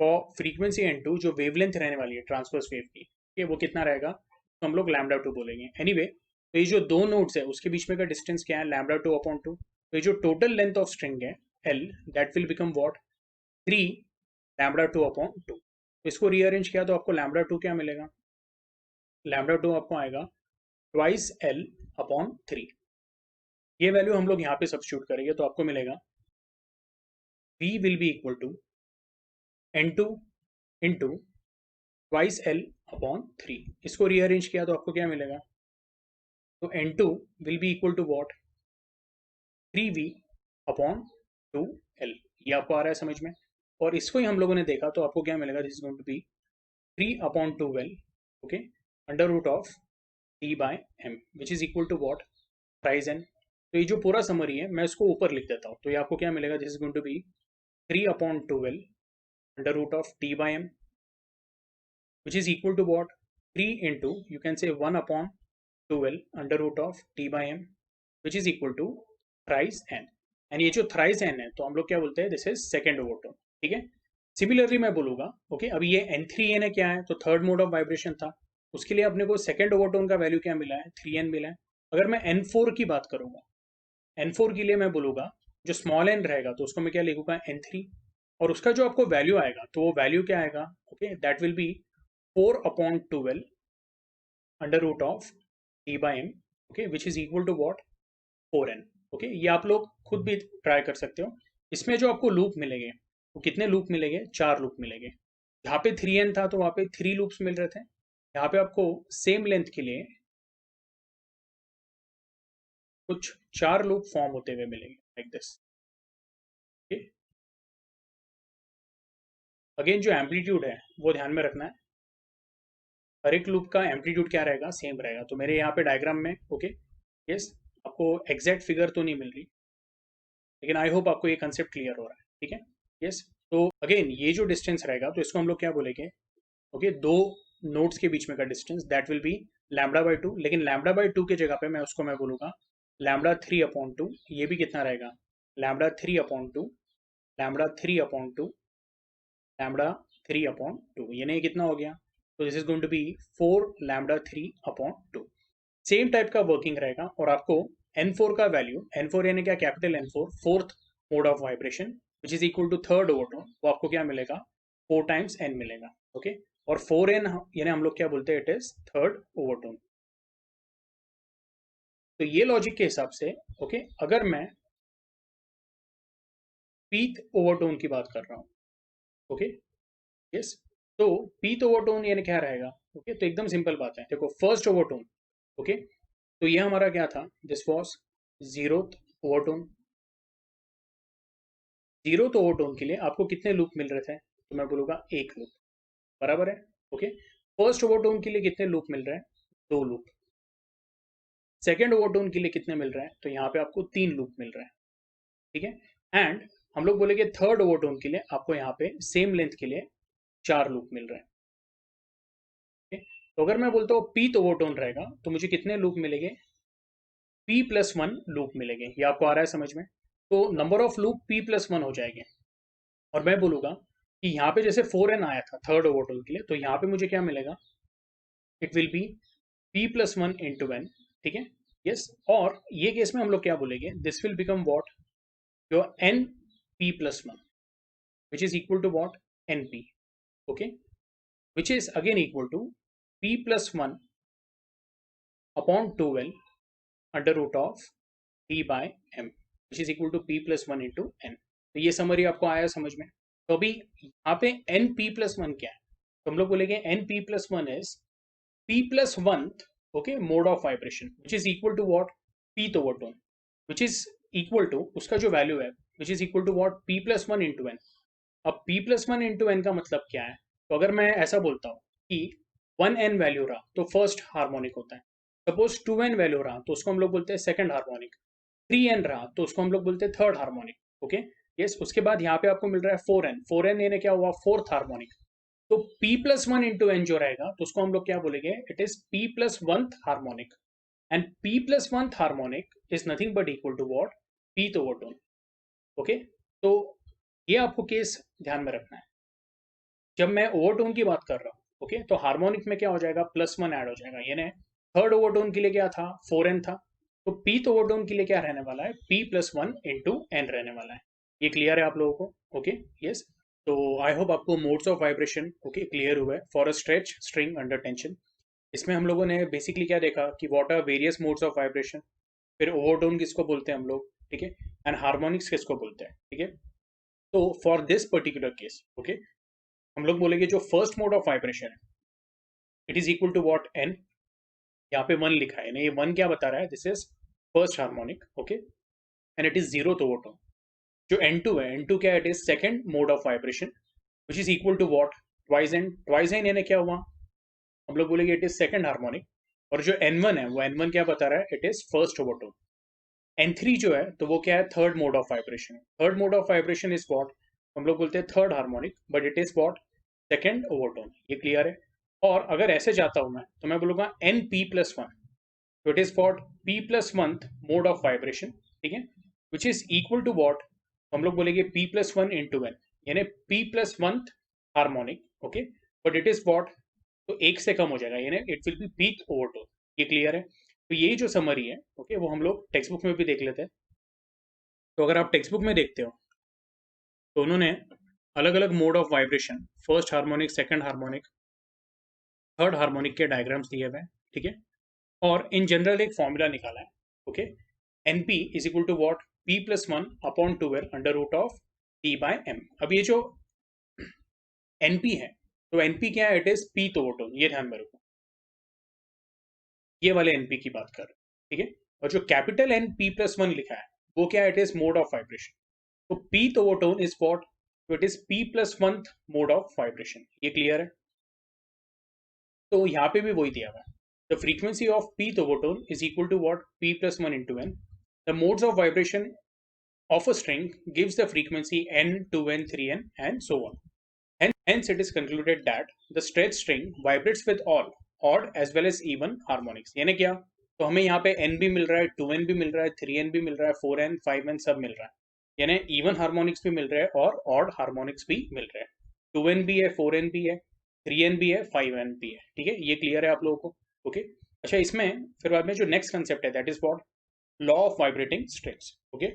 For frequency n2 जो वेवलेंथ रहने वाली है ट्रांसवर्स वेव की, okay, वो कितना रहेगा? तो हम लोग लैम्बडा टू बोलेंगे. एनीवे, तो ये जो दो नोड्स है उसके बीच में का डिस्टेंस क्या है? Lambda two upon two. तो ये जो टोटल लेंथ ऑफ स्ट्रिंग है L, that will become what? 3 lambda two upon two. इसको रीअरेंज किया तो आपको लैम्बडा टू क्या मिलेगा? लैम्बडा टू आपको आएगा ट्वाइस एल अपॉन 3. ये वैल्यू हम लोग यहाँ पे सब्स्टिट्यूट करेंगे तो आपको मिलेगा v will be equal to n2 into twice L upon 3. इसको रीअरेंज किया तो आपको क्या मिलेगा? तो n2 will be equal to what? 3v upon 2l. ये आपको आ रहा है समझ में? और इसको ही हम लोगों ने देखा तो आपको क्या मिलेगा, this is going to be 3/12, okay, under root of T by M, which is equal to what, thrice N. तो ये जो पूरा समरी है मैं इसको ऊपर लिख देता हूँ, तो ये आपको क्या मिलेगा, this is going to be 3/12 under root of T by M, which is equal to what, 3 into, you can say 1/12 under root of t by m, which is equal to thrice n। And ये जो thrice n है तो हम लोग क्या बोलते हैं, this is second overtone, ठीक है। सिमिलरली मैं बोलूंगा, ओके, अभी ये n3n है, क्या है, तो थर्ड मोड ऑफ वाइब्रेशन था, उसके लिए अपने को सेकेंड ओवरटोन का वैल्यू क्या मिला है, 3n मिला है। अगर मैं n4 की बात करूंगा, n4 के लिए मैं बोलूंगा जो स्मॉल n रहेगा तो उसको मैं क्या लिखूंगा, n3, और उसका जो आपको वैल्यू आएगा तो वो वैल्यू क्या आएगा, okay, that will be 4/12 under root of T by M, okay, which is equal to what, 4n, okay. ये आप लोग खुद भी ट्राई कर सकते हो। इसमें जो आपको लूप मिलेंगे वो कितने लूप मिलेंगे, 4 लूप मिलेंगे। यहाँ पे 3n था तो वहाँ पे 3 लूप्स मिल रहे थे, यहाँ पे आपको सेम लेंथ के लिए कुछ 4 लूप फॉर्म होते हुए मिलेंगे, लाइक दिस, ओके। अगेन जो एम्पलीट्यूड है वो ध्यान में रखना है, हर एक लूप का एम्पलीट्यूड क्या रहेगा, सेम रहेगा। तो मेरे यहाँ पे डायग्राम में, ओके, यस, आपको एग्जैक्ट फिगर तो नहीं मिल रही, लेकिन आई होप आपको ये कंसेप्ट क्लियर हो रहा है, ठीक है, यस। तो अगेन ये जो डिस्टेंस रहेगा तो इसको हम लोग क्या बोलेंगे, ओके, दो नोड्स के बीच में का डिस्टेंस, दैट विल बी λ/2, लेकिन λ/2 की जगह पे मैं बोलूंगा λ3/2। ये भी कितना रहेगा, λ3/2, λ3/2, λ3/2, यानी कितना हो गया, तो this is going to be 4λ3/2। Same type का वर्किंग रहेगा, और आपको n4 का वैल्यू, n4 यानी क्या, capital N4, fourth mode of vibration, which is equal to third overtone, वो आपको क्या मिलेगा, 4 टाइम्स n मिलेगा, ओके। और 4n यानी हम लोग क्या बोलते हैं, इट इज थर्ड ओवरटोन। तो ये लॉजिक के हिसाब से, ओके, अगर मैं पीथ ओवरटोन की बात कर रहा हूँ, ओके, यस, तो पीथ ओवरटोन यानी क्या रहेगा, ओके, तो एकदम सिंपल बात है, देखो फर्स्ट ओवरटोन, ओके, तो ये हमारा क्या था, this was zeroth overtone. Zeroth overtone के लिए आपको कितने लूप मिल रहे थे, तो मैं बोलूंगा एक लूप, बराबर है, ओके। फर्स्ट ओवरटोन के लिए कितने लूप मिल रहे हैं, 2 लूप। सेकेंड ओवरटोन के लिए कितने मिल रहे हैं, तो यहाँ पे आपको 3 लूप मिल रहे हैं, ठीक है। एंड हम लोग बोलेंगे थर्ड ओवरटोन के लिए आपको यहाँ पे सेम लेंथ के लिए 4 लूप मिल रहे हैं, okay? तो अगर मैं बोलता हूँ पीथ ओवरटोन रहेगा तो मुझे कितने लूप मिलेंगे, p+1 लूप मिलेंगे। ये आपको आ रहा है समझ में? तो नंबर ऑफ लूप p+1 हो जाएंगे, और मैं बोलूंगा कि यहाँ पे जैसे 4n आया था थर्ड ओवरटोन के लिए, तो यहाँ पे मुझे क्या मिलेगा, it will B p+1 into n, ठीक है, यस। और ये केस में हम लोग क्या बोलेंगे, this will become what, your np+1, which is equal to what, np, okay, which is again equal to p+1 upon 12 under root of t by m, which is equal to p+1 into n। तो ये summary आपको आया समझ में? तो अभी यहाँ पे np+1 क्या है, तो हम लोग बोलेंगे np+1 is p+1, okay, mode of vibration, which is equal to what, pth overtone, which is equal to उसका जो वैल्यू है, which is equal to what, p+1 into n। अब p+1 इंटू n का मतलब क्या है, तो अगर मैं ऐसा बोलता हूँ कि 1n वैल्यू रहा तो फर्स्ट हार्मोनिक होता है, सपोज 2n वैल्यू रहा तो उसको हम लोग बोलते हैं सेकंड हार्मोनिक, 3n रहा तो उसको हम लोग बोलते हैं थर्ड हार्मोनिक, ओके, यस। उसके बाद यहाँ पे आपको मिल रहा है 4n, 4n यानी क्या हुआ, फोर्थ हार्मोनिक। तो p+1 इंटू n जो रहेगा तो उसको हम लोग क्या बोलेंगे, it is p+1 harmonic, and p+1 harmonic is nothing but equal to what, pth overtone, okay. तो ये आपको केस ध्यान में रखना है जब मैं ओवरटोन की बात कर रहा हूँ, ओके। तो हार्मोनिक में क्या हो जाएगा, +1 ऐड हो जाएगा, यानी थर्ड ओवरटोन के लिए क्या था, 4n था, तो पीथ ओवरटोन के लिए क्या रहने वाला है, p+1 इंटू n रहने वाला है। ये क्लियर है आप लोगों को, ओके, यस। तो आई होप आपको modes of vibration, okay, clear हुआ है for a stretch string under tension. इसमें हम लोगों ने बेसिकली क्या देखा कि what are various modes of vibration, फिर ओवरटोन किसको बोलते हैं हम लोग, ठीक है, एंड हार्मोनिक्स किसको बोलते हैं, ठीक है। तो for this particular case, okay, हम लोग बोलेंगे जो फर्स्ट मोड ऑफ वाइब्रेशन है, it is equal to what, n, यहाँ पे 1 लिखा है ना, ये 1 क्या बता रहा है, this is first harmonic, okay, and it is zero overtone, जो N2 है, N2 क्या है, it is second mode of vibration which is equal to what, twice N यानी क्या हुआ, हम लोग बोलेंगे इट इज सेकंड हार्मोनिक। और जो N1 है वो N1 क्या बता रहा है, it is first overtone. N3 जो है तो वो क्या है, third mode of vibration. Third mode of vibration is what, हम लोग बोलते हैं third harmonic, but it is what, second overtone. ये क्लियर है। और अगर ऐसे जाता हूं मैं तो मैं बोलूंगा NP+1, तो it is what, P+1 mode of vibration, ठीक है, which is equal to what, हम लोग बोलेंगे P+1 इंटू एन, यानी P+1 harmonic, okay, but it is what, तो एक से कम हो जाएगा, यानी it will be peak overtone. ये क्लियर है। तो ये जो समरी है, ओके, वो हम लोग टेक्स्ट बुक में भी देख लेते हैं। तो अगर आप टेक्स्ट बुक में देखते हो तो उन्होंने अलग अलग mode of vibration, first harmonic, second harmonic, third harmonic के डायग्राम्स दिए हुए हैं, ठीक है। और इन जनरल एक फॉर्मूला निकाला है, okay, NP is equal to what, P+1 upon 12 under root of T/m। अब ये जो एनपी है, तो एनपी क्या है, इट इज पी ओवरटोन, ये ध्यान में रखो, ये वाले एनपी की बात कर रहे हैं, ठीक है। और जो कैपिटल एन P+1 लिखा है वो क्या है, it is mode of vibration. तो पी ओवरटोन इज वॉट, तो it is P+1 mode of vibration. ये क्लियर है। तो यहाँ पे भी वही दिया हुआ है, the frequency of P overtone is equal to what, P+1 into N, the modes of vibration of a string gives the frequency n, 2n, 3n, and so on. Hence, it is concluded that the stretched string vibrates with all odd as well as even harmonics. यानी क्या, तो हमें यहाँ पे n भी मिल रहा है, 2n भी मिल रहा है, 3n भी मिल रहा है, 4n, 5n सब मिल रहा है, यानी इवन हार्मोनिक्स भी मिल रहे हैं और ऑड हार्मोनिक्स भी मिल रहे हैं। 2n भी है, 4n भी है, 3n भी है, 5n भी है, ठीक है। ये क्लियर है आप लोगों को, ओके। अच्छा, इसमें फिर बाद में जो नेक्स्ट कंसेप्ट है that is what, law of vibrating strings, okay.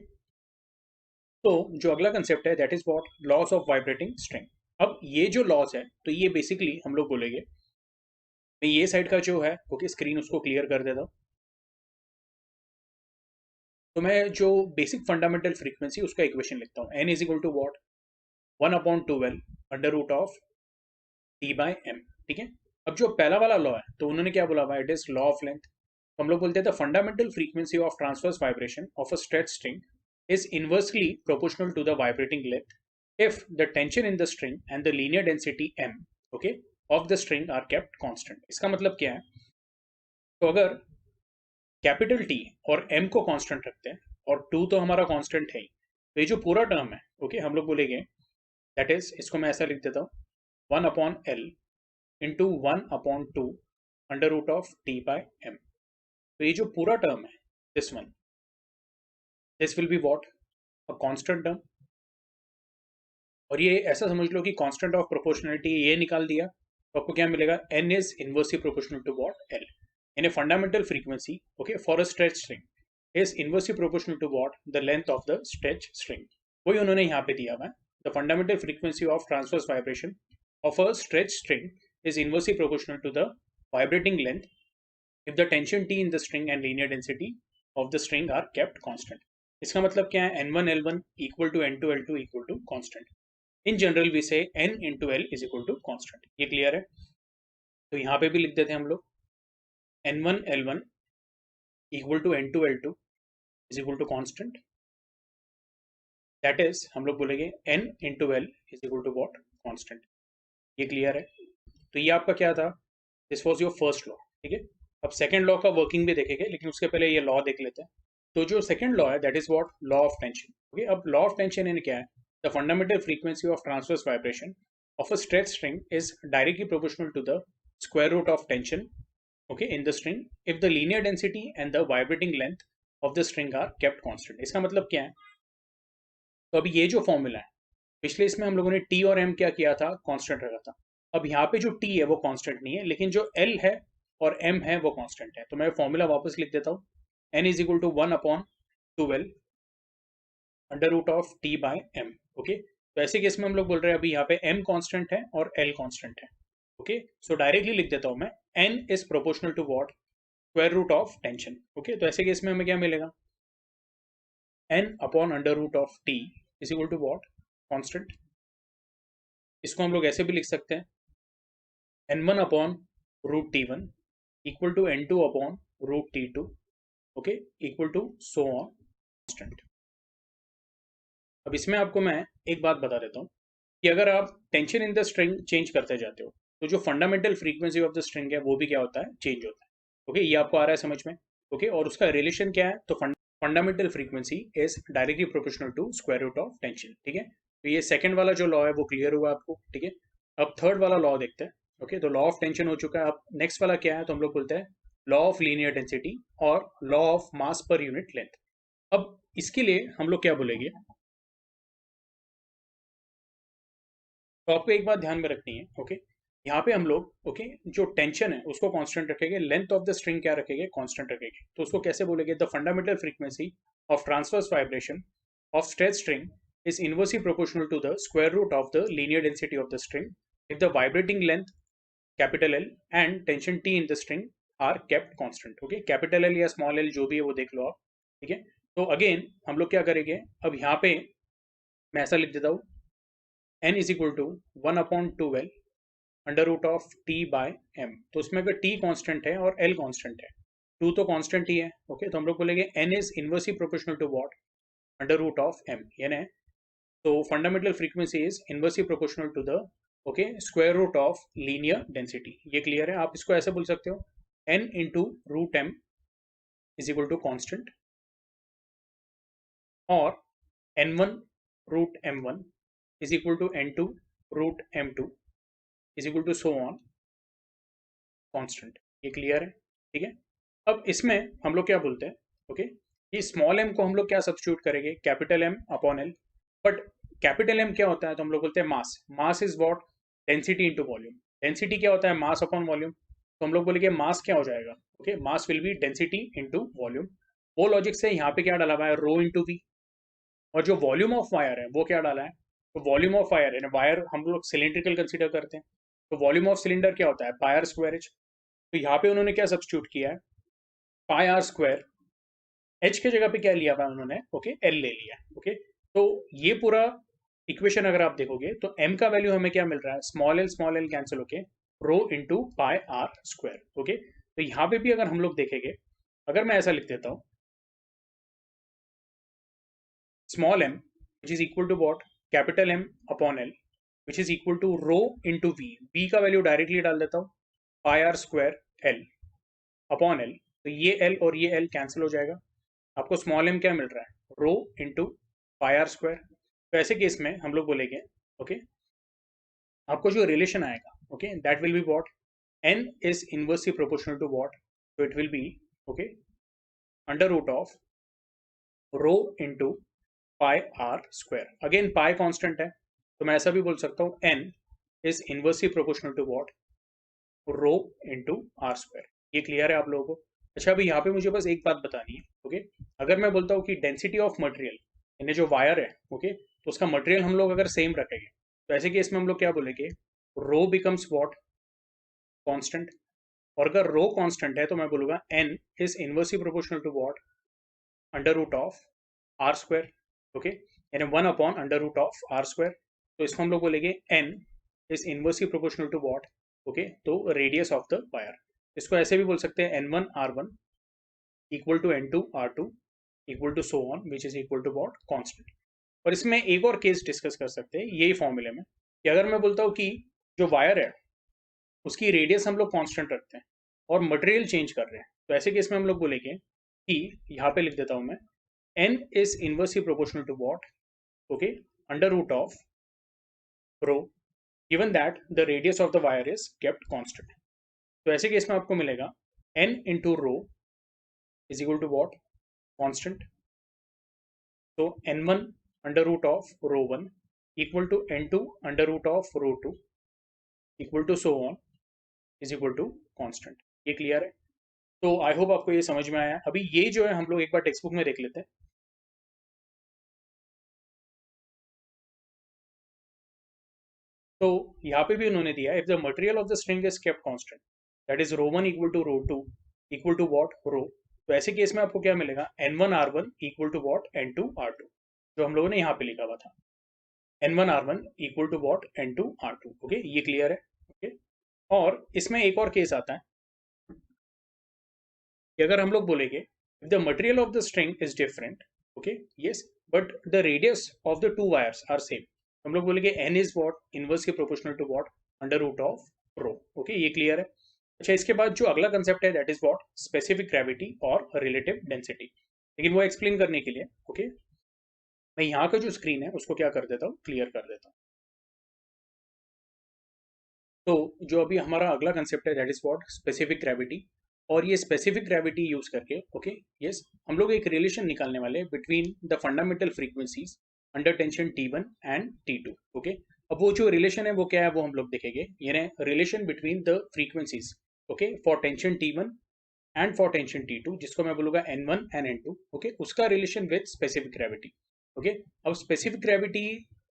तो जो अगला कंसेप्ट है that is what, loss of vibrating string. अब ये जो लॉस है, तो ये बेसिकली हम लोग बोलेंगे, मैं ये साइड का जो है, ओके, स्क्रीन उसको क्लियर कर देता हूँ। तो मैं जो बेसिक फंडामेंटल फ्रीक्वेंसी उसका इक्वेशन लिखता हूँ, n is equal to what, 1/12 under root of T/m, ठीक है। अब जो पहला वाला लॉ है, तो उन्होंने क्या बोला हुआ, it is law of length. हम लोग बोलते हैं the fundamental frequency of transverse vibration of a stretch string is inversely proportional to the vibrating length if the tension in the string and the linear density m, okay, of the string are kept constant। इसका मतलब क्या है, तो अगर capital T और M को constant रखते हैं और टू तो हमारा कांस्टेंट है ही, तो ये जो पूरा टर्म है, ओके, हम लोग बोलेंगे दैट इज, इसको मैं ऐसा लिख देता हूँ, 1/L into 1/2 under root of T/m। तो ये जो पूरा टर्म है, this one, this will be what, a constant term. और ये ऐसा समझ लो कि कांस्टेंट ऑफ प्रोपोर्शनलिटी ये निकाल दिया, तो आपको क्या मिलेगा, n is inversely proportional to what, l, यानी fundamental frequency, okay, for a stretch string is inversely proportional to what, the length of the stretch string. वही उन्होंने यहाँ पे दिया हुआ है, the fundamental frequency of transverse vibration of a stretch string is inversely proportional to the vibrating length if the tension T in the string and linear density of the string are kept constant। इसका मतलब क्या है, n1 l1 equal to n2 l2 equal to constant। In general we say n into L is equal to constant. ये clear है। तो यहाँ पे भी लिख देते हैं हम लोग, n1 l1 equal to n2 l2 is equal to constant, that is हम लोग बोलेंगे n into L is equal to what, constant. ये क्लियर है। तो ये आपका क्या था, this was your first law, ठीक है। अब सेकेंड लॉ का वर्किंग भी देखेंगे, लेकिन उसके पहले ये लॉ देख लेते हैं। तो जो सेकेंड लॉ है that is what, law of tension, okay. अब लॉ ऑफ टेंशन यानी क्या है, the fundamental frequency of transverse vibration of a stretched string is directly proportional to the square root of tension, okay, in the string if the linear density and the vibrating length of the string are kept constant। इसका मतलब क्या है, तो अभी ये जो formula है, पिछले इसमें हम लोगों ने t और m क्या किया था, कांस्टेंट रखा था। अब यहाँ पे जो t है वो कांस्टेंट नहीं है, लेकिन जो l है और m है वो कांस्टेंट है। तो मैं फॉर्मूला वापस लिख देता हूँ, n is equal to 1/12 under root of T/m, okay. तो ऐसे केस में हम लोग बोल रहे हैं अभी यहाँ पे m कांस्टेंट है और l कांस्टेंट है, ओके। सो डायरेक्टली लिख देता हूँ मैं, n is proportional to what, square root of tension, okay. तो ऐसे केस में हमें क्या मिलेगा, n upon under root of t is equal to what, constant. इसको हम लोग ऐसे भी लिख सकते हैं, n1 upon root t1 equal to n2 upon root t2, okay, equal to so on, constant. अब इसमें आपको मैं एक बात बता देता हूँ कि अगर आप tension in the string change करते जाते हो तो जो fundamental frequency of the string है वो भी क्या होता है, चेंज होता है। ओके, ये आपको आ रहा है समझ में? ओके, और उसका रिलेशन क्या है, तो fundamental frequency is directly proportional to square root of tension. ठीक है, तो ये सेकंड वाला जो लॉ है वो क्लियर हुआ आपको। ठीक है, अब थर्ड वाला लॉ देखते हैं। ओके, तो लॉ ऑफ टेंशन हो चुका है। अब नेक्स्ट वाला क्या है, तो हम लोग बोलते हैं लॉ ऑफ लीनियर डेंसिटी और law of mass per unit length. अब इसके लिए हम लोग क्या बोलेंगे, तो आपको एक बात ध्यान में रखनी है। ओके, यहाँ पे हम लोग ओके जो टेंशन है उसको कांस्टेंट रखेंगे, लेंथ ऑफ द स्ट्रिंग क्या रखेंगे, कांस्टेंट रखेंगे। तो उसको कैसे बोलेंगे, the fundamental frequency of transverse vibration of stretch string is inversely proportional to the square root of the linear density of the string if the vibrating length capital L and tension T in the string are kept constant। okay, capital L या small L जो भी है वो देख लो आप। ठीक है, तो अगेन हम लोग क्या करेंगे, अब यहाँ पे मैं ऐसा लिख देता हूँ, n is equal to 1/2l under root of t by m। तो उसमें अगर t कांस्टेंट है और l कांस्टेंट है, 2 तो कांस्टेंट ही है। ओके, तो हम लोग बोलेंगे n is inversely proportional to what, under root of m, यानी तो fundamental frequency is inversely proportional to the okay square root of linear density. ये क्लियर है? आप इसको ऐसे बोल सकते हो, n into root M is equal to constant, और n1 root m1 is equal to n2 root m2 is equal to so on constant. ये क्लियर है? ठीक है, अब इसमें हम लोग क्या बोलते हैं, ओके ये स्मॉल m को हम लोग क्या सब्स्टिट्यूट करेंगे, capital M upon L। But capital M क्या होता है, तो हम लोग बोलते हैं mass. Mass is what, density into volume. Density क्या होता है, मास अपॉन वॉल्यूम। तो हम लोग बोलेंगे मास क्या हो जाएगा, okay mass will be density into volume. वो लॉजिक से यहाँ पे क्या डाला हुआ है, रो इंटू वी। और जो वॉल्यूम ऑफ वायर है वो क्या डाला है, तो वॉल्यूम ऑफ वायर है, वायर हम लोग सिलेंड्रिकल कंसिडर करते हैं, तो वॉल्यूम ऑफ सिलेंडर क्या होता है, पाई आर स्क्वायर एच। तो यहाँ पे उन्होंने क्या सब्स्टिट्यूट किया है, पाई आर स्क्वायर एच के जगह पे क्या लिया हुआ है उन्होंने, ओके एल ले लिया। ओके, तो ये पूरा इक्वेशन अगर आप देखोगे तो m का वैल्यू हमें क्या मिल रहा है, स्मॉल एल कैंसिल होके rho into pi R square. Okay, तो यहाँ पे भी अगर हम लोग देखेंगे, अगर मैं ऐसा लिख देता हूँ small m which is equal to what, capital M upon L which is equal to rho into V का वैल्यू डायरेक्टली डाल देता हूँ, pi R square L upon L. तो ये एल और ये एल कैंसिल हो जाएगा, आपको स्मॉल m क्या मिल रहा है, रो इंटू पाई आर स्क्वायर। तो ऐसे केस में हम लोग बोलेंगे ओके आपको जो रिलेशन आएगा, okay that will be what, n is inversely proportional to what, तो it will be okay under root of rho into pi R square. Again pi constant है, तो मैं ऐसा भी बोल सकता हूँ n is inversely proportional to what, rho into R square. ये क्लियर है आप लोगों को? अच्छा, अभी यहाँ पे मुझे बस एक बात बतानी है। ओके, अगर मैं बोलता हूँ कि डेंसिटी ऑफ मटेरियल, यानी जो वायर है, ओके तो उसका मटेरियल हम लोग अगर सेम रखेंगे, तो ऐसे केस में हम लोग क्या बोलेंगे, रो बिकम्स व्हाट, कांस्टेंट। और अगर रो कांस्टेंट है तो मैं बोलूंगा n is inversely proportional to what, under root of R square. Okay, यानी 1 under root of R square. तो इसको हम लोग बोलेंगे n is inversely proportional to what, okay to radius of the wire. इसको ऐसे भी बोल सकते हैं n1 r1 equal to n2 r2 equal to so on which is equal to what, constant. और इसमें एक और केस डिस्कस कर सकते हैं यही फॉर्मूले में, कि अगर मैं बोलता हूँ कि जो वायर है उसकी रेडियस हम लोग कांस्टेंट रखते हैं और मटेरियल चेंज कर रहे हैं, तो ऐसे केस में हम लोग बोलेंगे कि यहाँ पे लिख देता हूँ मैं, n is inversely proportional to what, okay under root of rho given that the radius of the wire is kept constant। तो ऐसे केस में आपको मिलेगा n into rho is equal to what, constant। तो n1 under root of rho 1 equal to n2 under root of rho 2 equal to so on is equal to constant। ये clear है? तो I hope आपको ये समझ में आया। अभी ये जो है हम लोग एक बार टेक्स्ट बुक में देख लेते हैं। तो यहाँ पे भी उन्होंने दिया if the material of the string is kept constant that is rho 1 equal to rho 2 equal to what, rho. तो ऐसे केस में आपको क्या मिलेगा, n1 r1 equal to what, n2 r2, जो हम लोगों ने यहाँ पे लिखा हुआ था, n1 r1 equal to what, n2 r2। Okay, ये क्लियर है? ओके, और इसमें एक और केस आता है कि अगर हम लोग बोलेंगे if the material of the string is different, okay yes but the radius of the two wires are same. हम लोग बोलेंगे N is what inversely proportional to what under root of rho. Okay, ये clear है। अच्छा, इसके बाद जो अगला कंसेप्ट है that is what specific gravity और रिलेटिव डेंसिटी। लेकिन वो एक्सप्लेन करने के लिए ओके मैं यहाँ का जो स्क्रीन है उसको क्या कर देता हूँ, क्लियर कर देता हूँ। तो जो अभी हमारा अगला कंसेप्ट है that is what specific gravity. और ये स्पेसिफिक ग्रेविटी यूज करके ओके यस हम लोग एक रिलेशन निकालने वाले between the fundamental frequencies under tension T1 and T2। Okay, अब वो जो रिलेशन है वो क्या है वो हम लोग देखेंगे, यानी relation between the frequencies okay for tension T1 and for tension T2, जिसको मैं बोलूंगा N1 एंड N2। ओके, उसका relation with specific gravity. Okay, अब स्पेसिफिक ग्रेविटी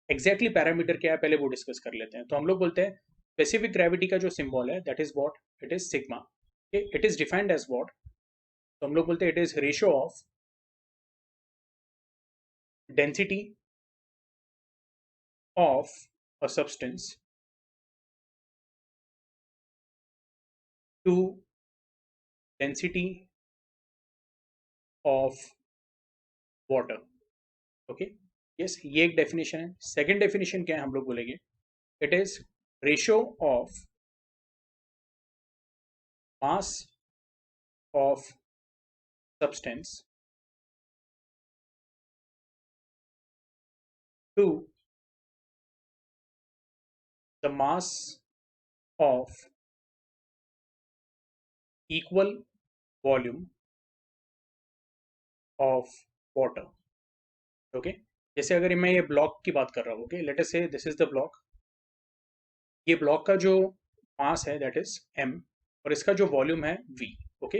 एग्जैक्टली पैरामीटर क्या है पहले वो डिस्कस कर लेते हैं। तो हम लोग बोलते हैं स्पेसिफिक ग्रेविटी का जो सिंबल है that is what, it is sigma. It is defined as what, तो हम लोग बोलते हैं it is ratio of density of a substance to density of water. Okay yes, ये एक डेफिनेशन है। सेकेंड डेफिनेशन क्या है हम लोग बोलेंगे, it is ratio of mass of substance to the mass of equal volume of water। Okay, जैसे अगर मैं ये ब्लॉक की बात कर रहा हूँ, ओके लेट अस से दिस इज द ब्लॉक। ये ब्लॉक का जो मास है दैट इज m और इसका जो वॉल्यूम है v। ओके,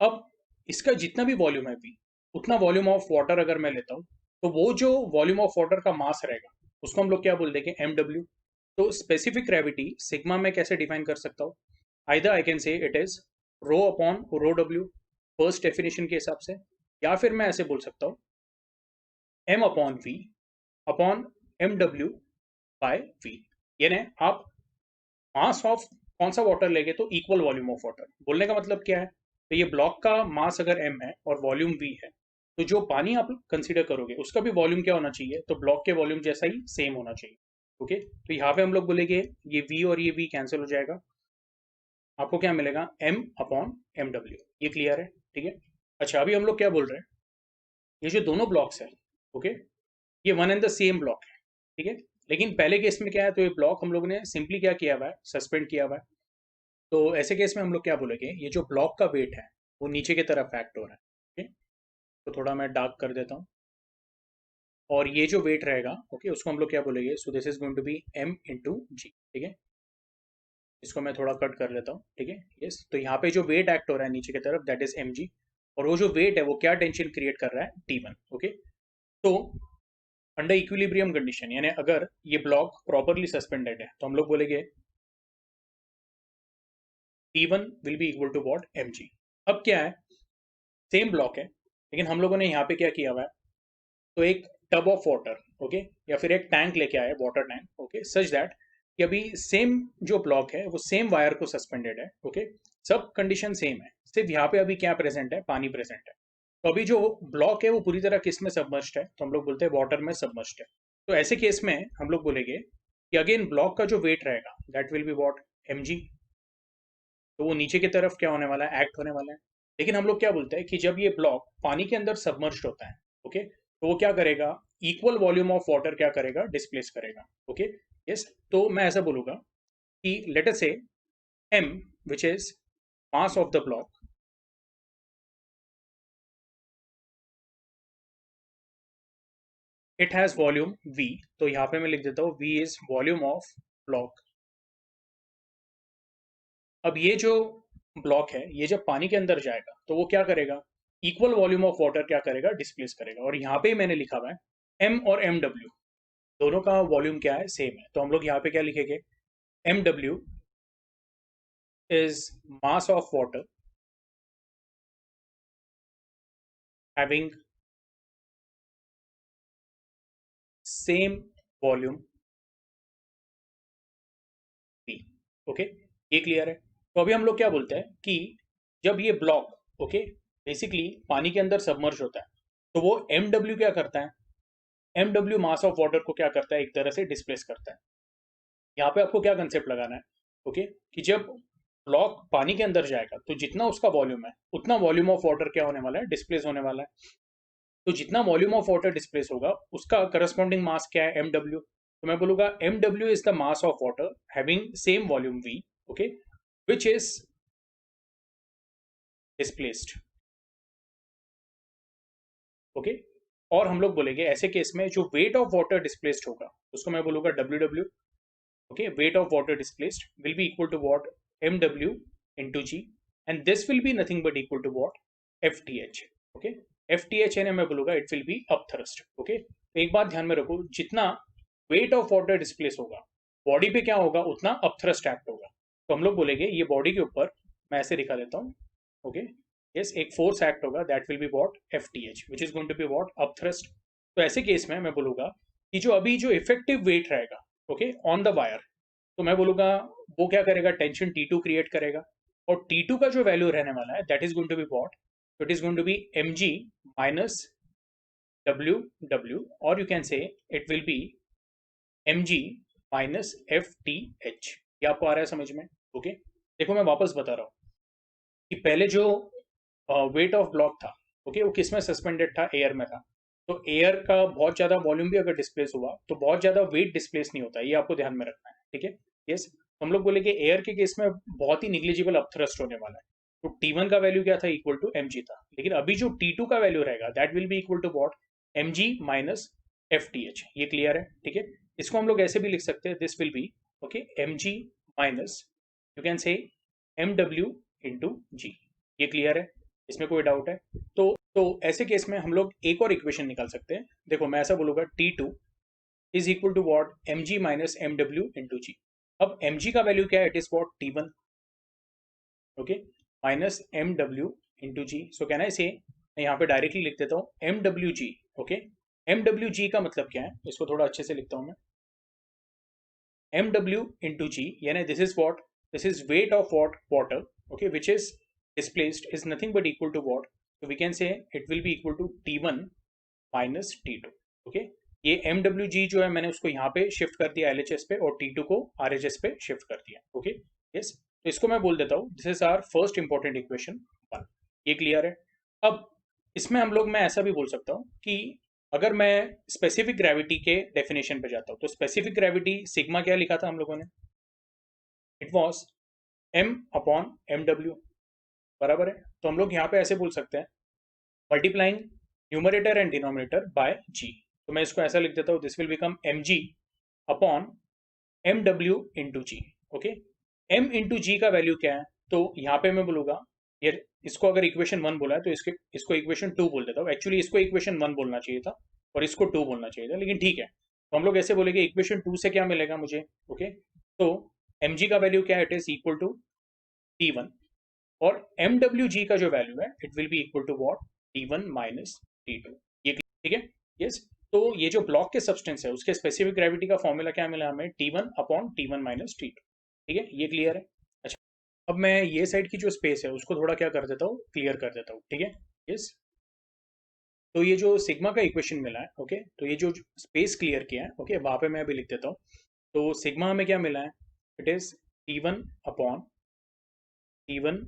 अब इसका जितना भी वॉल्यूम है v उतना वॉल्यूम ऑफ वाटर अगर मैं लेता हूँ तो वो जो वॉल्यूम ऑफ वाटर का मास रहेगा उसको हम लोग क्या बोल देंगे, mw। तो स्पेसिफिक ग्रेविटी सिग्मा में कैसे डिफाइन कर सकता हूँ, either I can say it is rho upon rho W first definition के हिसाब से, या फिर मैं ऐसे बोल सकता हूँ m upon v upon M W by V. यानी आप मास ऑफ कौन सा वाटर लेंगे तो इक्वल वॉल्यूम ऑफ वाटर। बोलने का मतलब क्या है, तो ये ब्लॉक का मास अगर m है और वॉल्यूम v है तो जो पानी आप कंसीडर करोगे उसका भी वॉल्यूम क्या होना चाहिए, तो ब्लॉक के वॉल्यूम जैसा ही सेम होना चाहिए। ओके, तो यहाँ पे हम लोग बोलेंगे ये v और ये v कैंसिल हो जाएगा, आपको क्या मिलेगा m अपॉन एम डब्ल्यू। ये क्लियर है, ठीक है। अच्छा, अभी हम लोग क्या बोल रहे हैं, ये जो दोनों ब्लॉक्स है ओके ये one and the same block है, ठीक है। लेकिन पहले केस में क्या है, तो ये ब्लॉक हम लोग ने सिंपली क्या किया हुआ है, सस्पेंड किया हुआ है। तो ऐसे केस में हम लोग क्या बोलेंगे, ये जो ब्लॉक का वेट है वो नीचे की तरफ एक्ट हो रहा है। ओके, तो थोड़ा मैं डार्क कर देता हूँ। और ये जो वेट रहेगा ओके उसको हम लोग क्या बोलेंगे, so this is going to be m into g, ठीक है। इसको मैं थोड़ा कट कर लेता हूँ, ठीक है। यस, तो यहाँ पे जो वेट एक्ट हो रहा है नीचे की तरफ दैट इज mg, और वो जो वेट है वो क्या टेंशन क्रिएट कर रहा है, T1। ओके, तो अंडर इक्विलिब्रियम कंडीशन यानी अगर ये ब्लॉक प्रॉपरली सस्पेंडेड है तो हम लोग बोलेंगे T1 will be equal to what, mg। अब क्या है, सेम ब्लॉक है लेकिन हम लोगों ने यहाँ पे क्या किया हुआ है, तो एक टब ऑफ वाटर ओके या फिर एक टैंक लेके आए, water tank okay, such that कि अभी सेम जो ब्लॉक है वो सेम वायर को सस्पेंडेड है। ओके, सब कंडीशन सेम है, सिर्फ यहाँ पे अभी क्या प्रेजेंट है, पानी प्रेजेंट है। तो अभी जो ब्लॉक है वो पूरी तरह किस में सबमर्ज्ड है, तो हम लोग बोलते हैं वाटर में सबमर्ज्ड है। तो ऐसे केस में हम लोग बोलेंगे कि अगेन ब्लॉक का जो वेट रहेगा that will be what, mg। तो वो नीचे की तरफ क्या होने वाला है, एक्ट होने वाला है। लेकिन हम लोग क्या बोलते हैं कि जब ये ब्लॉक पानी के अंदर सबमर्ज्ड होता है ओके तो वो क्या करेगा, इक्वल वॉल्यूम ऑफ वाटर क्या करेगा, डिस्प्लेस करेगा। ओके यस, तो मैं ऐसा बोलूंगा कि लेट अस से m which is mass of the block it has volume v। तो यहाँ पे मैं लिख देता हूँ v is volume of block। अब ये जो ब्लॉक है ये जब पानी के अंदर जाएगा तो वो क्या करेगा, इक्वल वॉल्यूम ऑफ वाटर क्या करेगा, डिस्प्लेस करेगा। और यहाँ पे मैंने लिखा हुआ है m और mw दोनों का वॉल्यूम क्या है, सेम है। तो हम लोग यहाँ पे क्या लिखेंगे, mw is mass of water having same volume v। Okay, ये क्लियर है। तो अभी हम लोग क्या बोलते हैं कि जब ये ब्लॉक ओके बेसिकली पानी के अंदर सबमर्ज होता है तो वो mw क्या करता है, M W mass of water को क्या करता है, एक तरह से डिस्प्लेस करता है। यहाँ पे आपको क्या कंसेप्ट लगाना है, ओके, कि जब ब्लॉक पानी के अंदर जाएगा तो जितना उसका वॉल्यूम है उतना वॉल्यूम ऑफ वाटर क्या होने वाला है, डिस्प्लेस होने वाला है। तो जितना वॉल्यूम ऑफ वाटर डिस्प्लेस होगा उसका करस्पॉन्डिंग मास क्या है, एम डब्ल्यू। तो मैं बोलूंगा M W is the mass of water having same volume V, okay, which is displaced, okay. और हम लोग बोलेंगे ऐसे केस में जो वेट ऑफ वाटर डिस्प्लेस्ड होगा उसको मैं बोलूंगा W W, okay, weight of water displaced will be equal to what, mw into g, and this will be nothing but equal to what, fth, okay। fth है ना, मैं बोलूंगा it will be upthrust, okay। तो एक बात ध्यान में रखो, जितना weight of water displace होगा बॉडी पे क्या होगा उतना अपथ्रस्ट एक्ट होगा। तो हम लोग बोलेंगे ये बॉडी के ऊपर, मैं ऐसे दिखा देता हूँ, ओके, यस, एक फोर्स एक्ट होगा, that will be what, FTH, which is going to be what, upthrust. तो ऐसे केस में मैं बोलूंगा कि जो अभी जो इफेक्टिव वेट रहेगा, ओके, ऑन द वायर, तो मैं बोलूंगा वो क्या करेगा, टेंशन T2 क्रिएट करेगा, और T2 का जो वैल्यू रहने वाला है that is going to be what, it is going to be mg minus ww, और you can say it will be mg minus fth। ये आपको आ रहा है समझ में, ओके। देखो मैं वापस बता रहा हूँ कि पहले जो वेट ऑफ ब्लॉक था, ओके, वो किस में सस्पेंडेड था, एयर में था। तो एयर का बहुत ज्यादा वॉल्यूम भी अगर डिस्प्लेस हुआ तो बहुत ज्यादा वेट डिस्प्लेस नहीं होता, ये आपको ध्यान में रखना है, ठीक है। यस, हम लोग बोले कि एयर के केस में बहुत ही निग्लिजिबल अपथ्रस्ट होने वाला है। तो T1 का वैल्यू क्या था, इक्वल टू mg था, लेकिन अभी जो T2 का वैल्यू रहेगा that will be equal to what, mg minus fth। ये क्लियर है, ठीक है। इसको हम लोग ऐसे भी लिख सकते हैं, this will be, okay, mg minus, you can say mw into g. ये क्लियर है, इसमें कोई डाउट है? तो ऐसे केस में हम लोग एक और इक्वेशन निकाल सकते हैं। देखो मैं ऐसा बोलूंगा T2 is equal to what, mg minus mw into g. अब mg का वैल्यू क्या है, it is what, T1, okay, minus mw into g. सो कहना है इसे, मैं यहाँ पे डायरेक्टली लिख देता हूँ mwg, ओके। mwg का मतलब क्या है, इसको थोड़ा अच्छे से लिखता हूँ मैं, mw इंटू जी, यानी this is what, this is weight of what, water, okay, which is displaced is nothing but equal to what, so we can say it will be equal to T1 minus T2, okay। ये MWG जो है मैंने उसको यहाँ पे shift कर दिया LHS पे, और T2 को RHS पे शिफ्ट कर दिया, ओके, यस। तो इसको मैं बोल देता हूँ, this is our first important equation 1। ये क्लियर है? अब इसमें हम लोग, मैं ऐसा भी बोल सकता हूँ कि अगर मैं स्पेसिफिक ग्रेविटी के डेफिनेशन पे जाता हूँ, तो स्पेसिफिक ग्रेविटी सिग्मा क्या लिखा था हम लोगों ने, it was m upon mw, बराबर है। तो हम लोग यहाँ पे ऐसे बोल सकते हैं, multiplying numerator and denominator by g. तो मैं इसको ऐसा लिख देता हूँ, this will become mg upon mw into g, okay. m into g का वैल्यू क्या है, तो यहाँ पे मैं बोलूंगा, ये इसको अगर इक्वेशन 1 बोला है तो इसको इक्वेशन 2 बोल देता हूँ। एक्चुअली इसको इक्वेशन 1 बोलना चाहिए था और इसको 2 बोलना चाहिए था, लेकिन ठीक है। तो हम लोग ऐसे बोलेंगे, इक्वेशन 2 से क्या मिलेगा मुझे, ओके। तो mg का वैल्यू क्या है, it is equal to T1, और MWG का जो वैल्यू है it will be equal to what, T1 minus T2। ये ठीक है, यस। तो ये जो ब्लॉक के सब्सटेंस है उसके स्पेसिफिक ग्रेविटी का फॉर्मूला क्या मिला हमें, T1 upon T1 minus T2, ठीक है, ये क्लियर है। अच्छा, अब मैं ये साइड की जो स्पेस है उसको थोड़ा क्या कर देता हूँ, क्लियर कर देता हूँ, ठीक है, यस। तो ये जो सिग्मा का इक्वेशन मिला है, ओके, तो ये जो स्पेस क्लियर किया है, ओके, वहां पे मैं अभी लिख देता हूँ। तो सिग्मा हमें क्या मिला है, it is T1 upon T1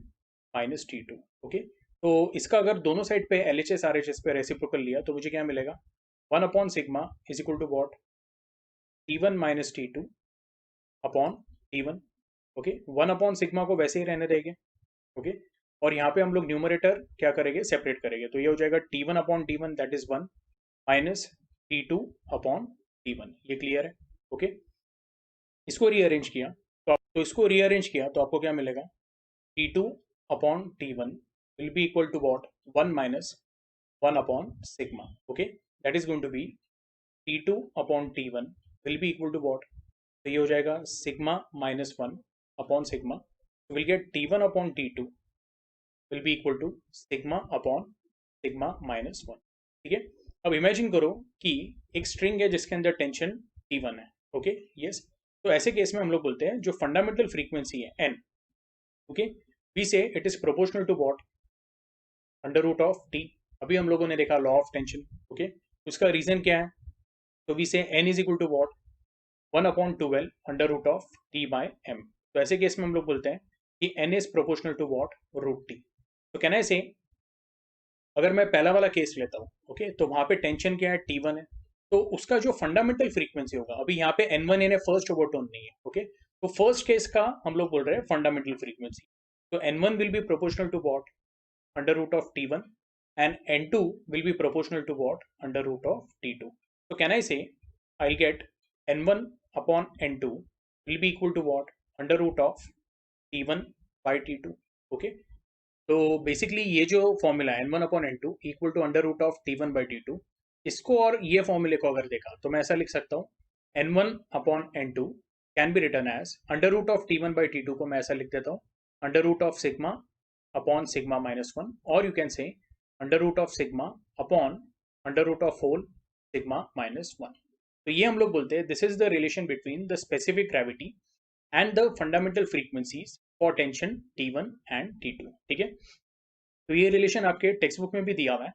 minus T2, okay. तो इसका अगर दोनों साइड पे LHS RHS पे रेसिप्रोकल लिया तो मुझे क्या मिलेगा, 1 upon sigma is equal to what, T1 minus T2 upon T1, okay. 1 upon sigma को वैसे ही रहने देंगे, ओके, और यहाँ पे हम लोग न्यूमरेटर क्या करेंगे, सेपरेट करेंगे। तो ये हो जाएगा T1 upon T1 that is 1 minus T2 upon T1। ये क्लियर है, ओके। इसको रीअरेंज किया तो इसको रीअरेंज किया तो आपको क्या मिलेगा, T2 upon T1 will be equal to what, 1 minus 1 upon sigma, okay, that is going to be T2 upon T1 will be equal to what, तो ये हो जाएगा sigma minus 1 upon sigma, so we'll get T1 upon T2 will be equal to sigma upon sigma minus 1, ठीक है। अब imagine करो कि एक स्ट्रिंग है जिसके अंदर टेंशन T1 है, ओके, यस। तो ऐसे केस में हम लोग बोलते हैं जो फंडामेंटल फ्रीक्वेंसी है n, okay, we say it is proportional to what, under root of T. अभी हम लोगों ने देखा लॉ ऑफ टेंशन, ओके। उसका रीजन क्या है, So we say n is equal to what? 1/12 under root of t by m. तो ऐसे केस में हम लोग बोलते हैं कि n is proportional to what? root t. तो कैन आई से, अगर मैं पहला वाला केस लेता हूँ, ओके, तो वहां पे टेंशन क्या है? T1 है। तो उसका जो फंडामेंटल फ्रीक्वेंसी होगा, अभी यहाँ पे N1 N फर्स्ट ओवरटोन नहीं है, ओके, तो फर्स्ट केस का हम लोग बोल रहे हैं फंडामेंटल फ्रीक्वेंसी। तो N1 will be proportional to what? Under root of T1, and N2 will be proportional to what? Under root of T2. तो can I say I get N1 upon N2 will be equal to what? Under root of T1 by T2, okay. तो basically ये जो formula है N1 upon N2 equal to under root of T1 by T2, इसको और ये फॉर्मूले को अगर देखा तो मैं ऐसा लिख सकता हूँ, N1 upon N2 can be written as under root of T1 by T2 को मैं ऐसा लिख देता हूँ under root of sigma upon sigma minus 1, और you can say under root of sigma upon under root of whole sigma minus 1. तो ये हम लोग बोलते हैं this is the relation between the specific gravity and the fundamental frequencies for tension T1 and T2, ठीक है। तो ये रिलेशन आपके टेक्स्ट बुक में भी दिया हुआ है,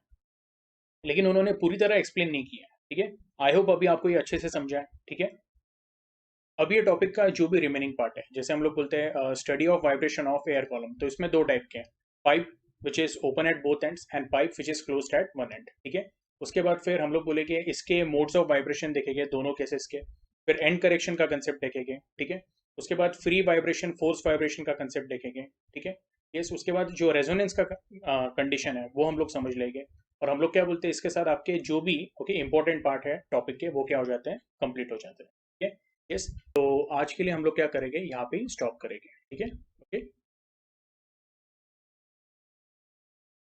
लेकिन उन्होंने पूरी तरह एक्सप्लेन नहीं किया है, ठीक है। आई होप अभी आपको ये अच्छे से समझा है, ठीक है। अब ये टॉपिक का जो भी रिमेनिंग पार्ट है, जैसे हम लोग बोलते हैं study of vibration of air column, तो इसमें दो टाइप के हैं, pipe which is open at both ends and pipe which is closed eight one and, ठीक है। उसके बाद फिर हम लोग बोलेंगे इसके मोड्स ऑफ वाइब्रेशन देखेंगे दोनों केसेस के, फिर एंड करेक्शन का कंसेप्ट देखेंगे, ठीक है। उसके बाद फ्री वाइब्रेशन फोर्स वाइब्रेशन का कंसेप्ट देखेंगे, ठीक है। यस, उसके बाद जो रेजोनेंस का कंडीशन है वो हम लोग समझ लेंगे, और हम लोग क्या बोलते हैं इसके साथ आपके जो भी ओके इंपॉर्टेंट पार्ट है टॉपिक के वो क्या हो जाते हैं? कंप्लीट हो जाते हैं, ठीक है। यस, तो आज के लिए हम लोग क्या करेंगे? यहाँ पे ही स्टॉप करेंगे, ठीक है।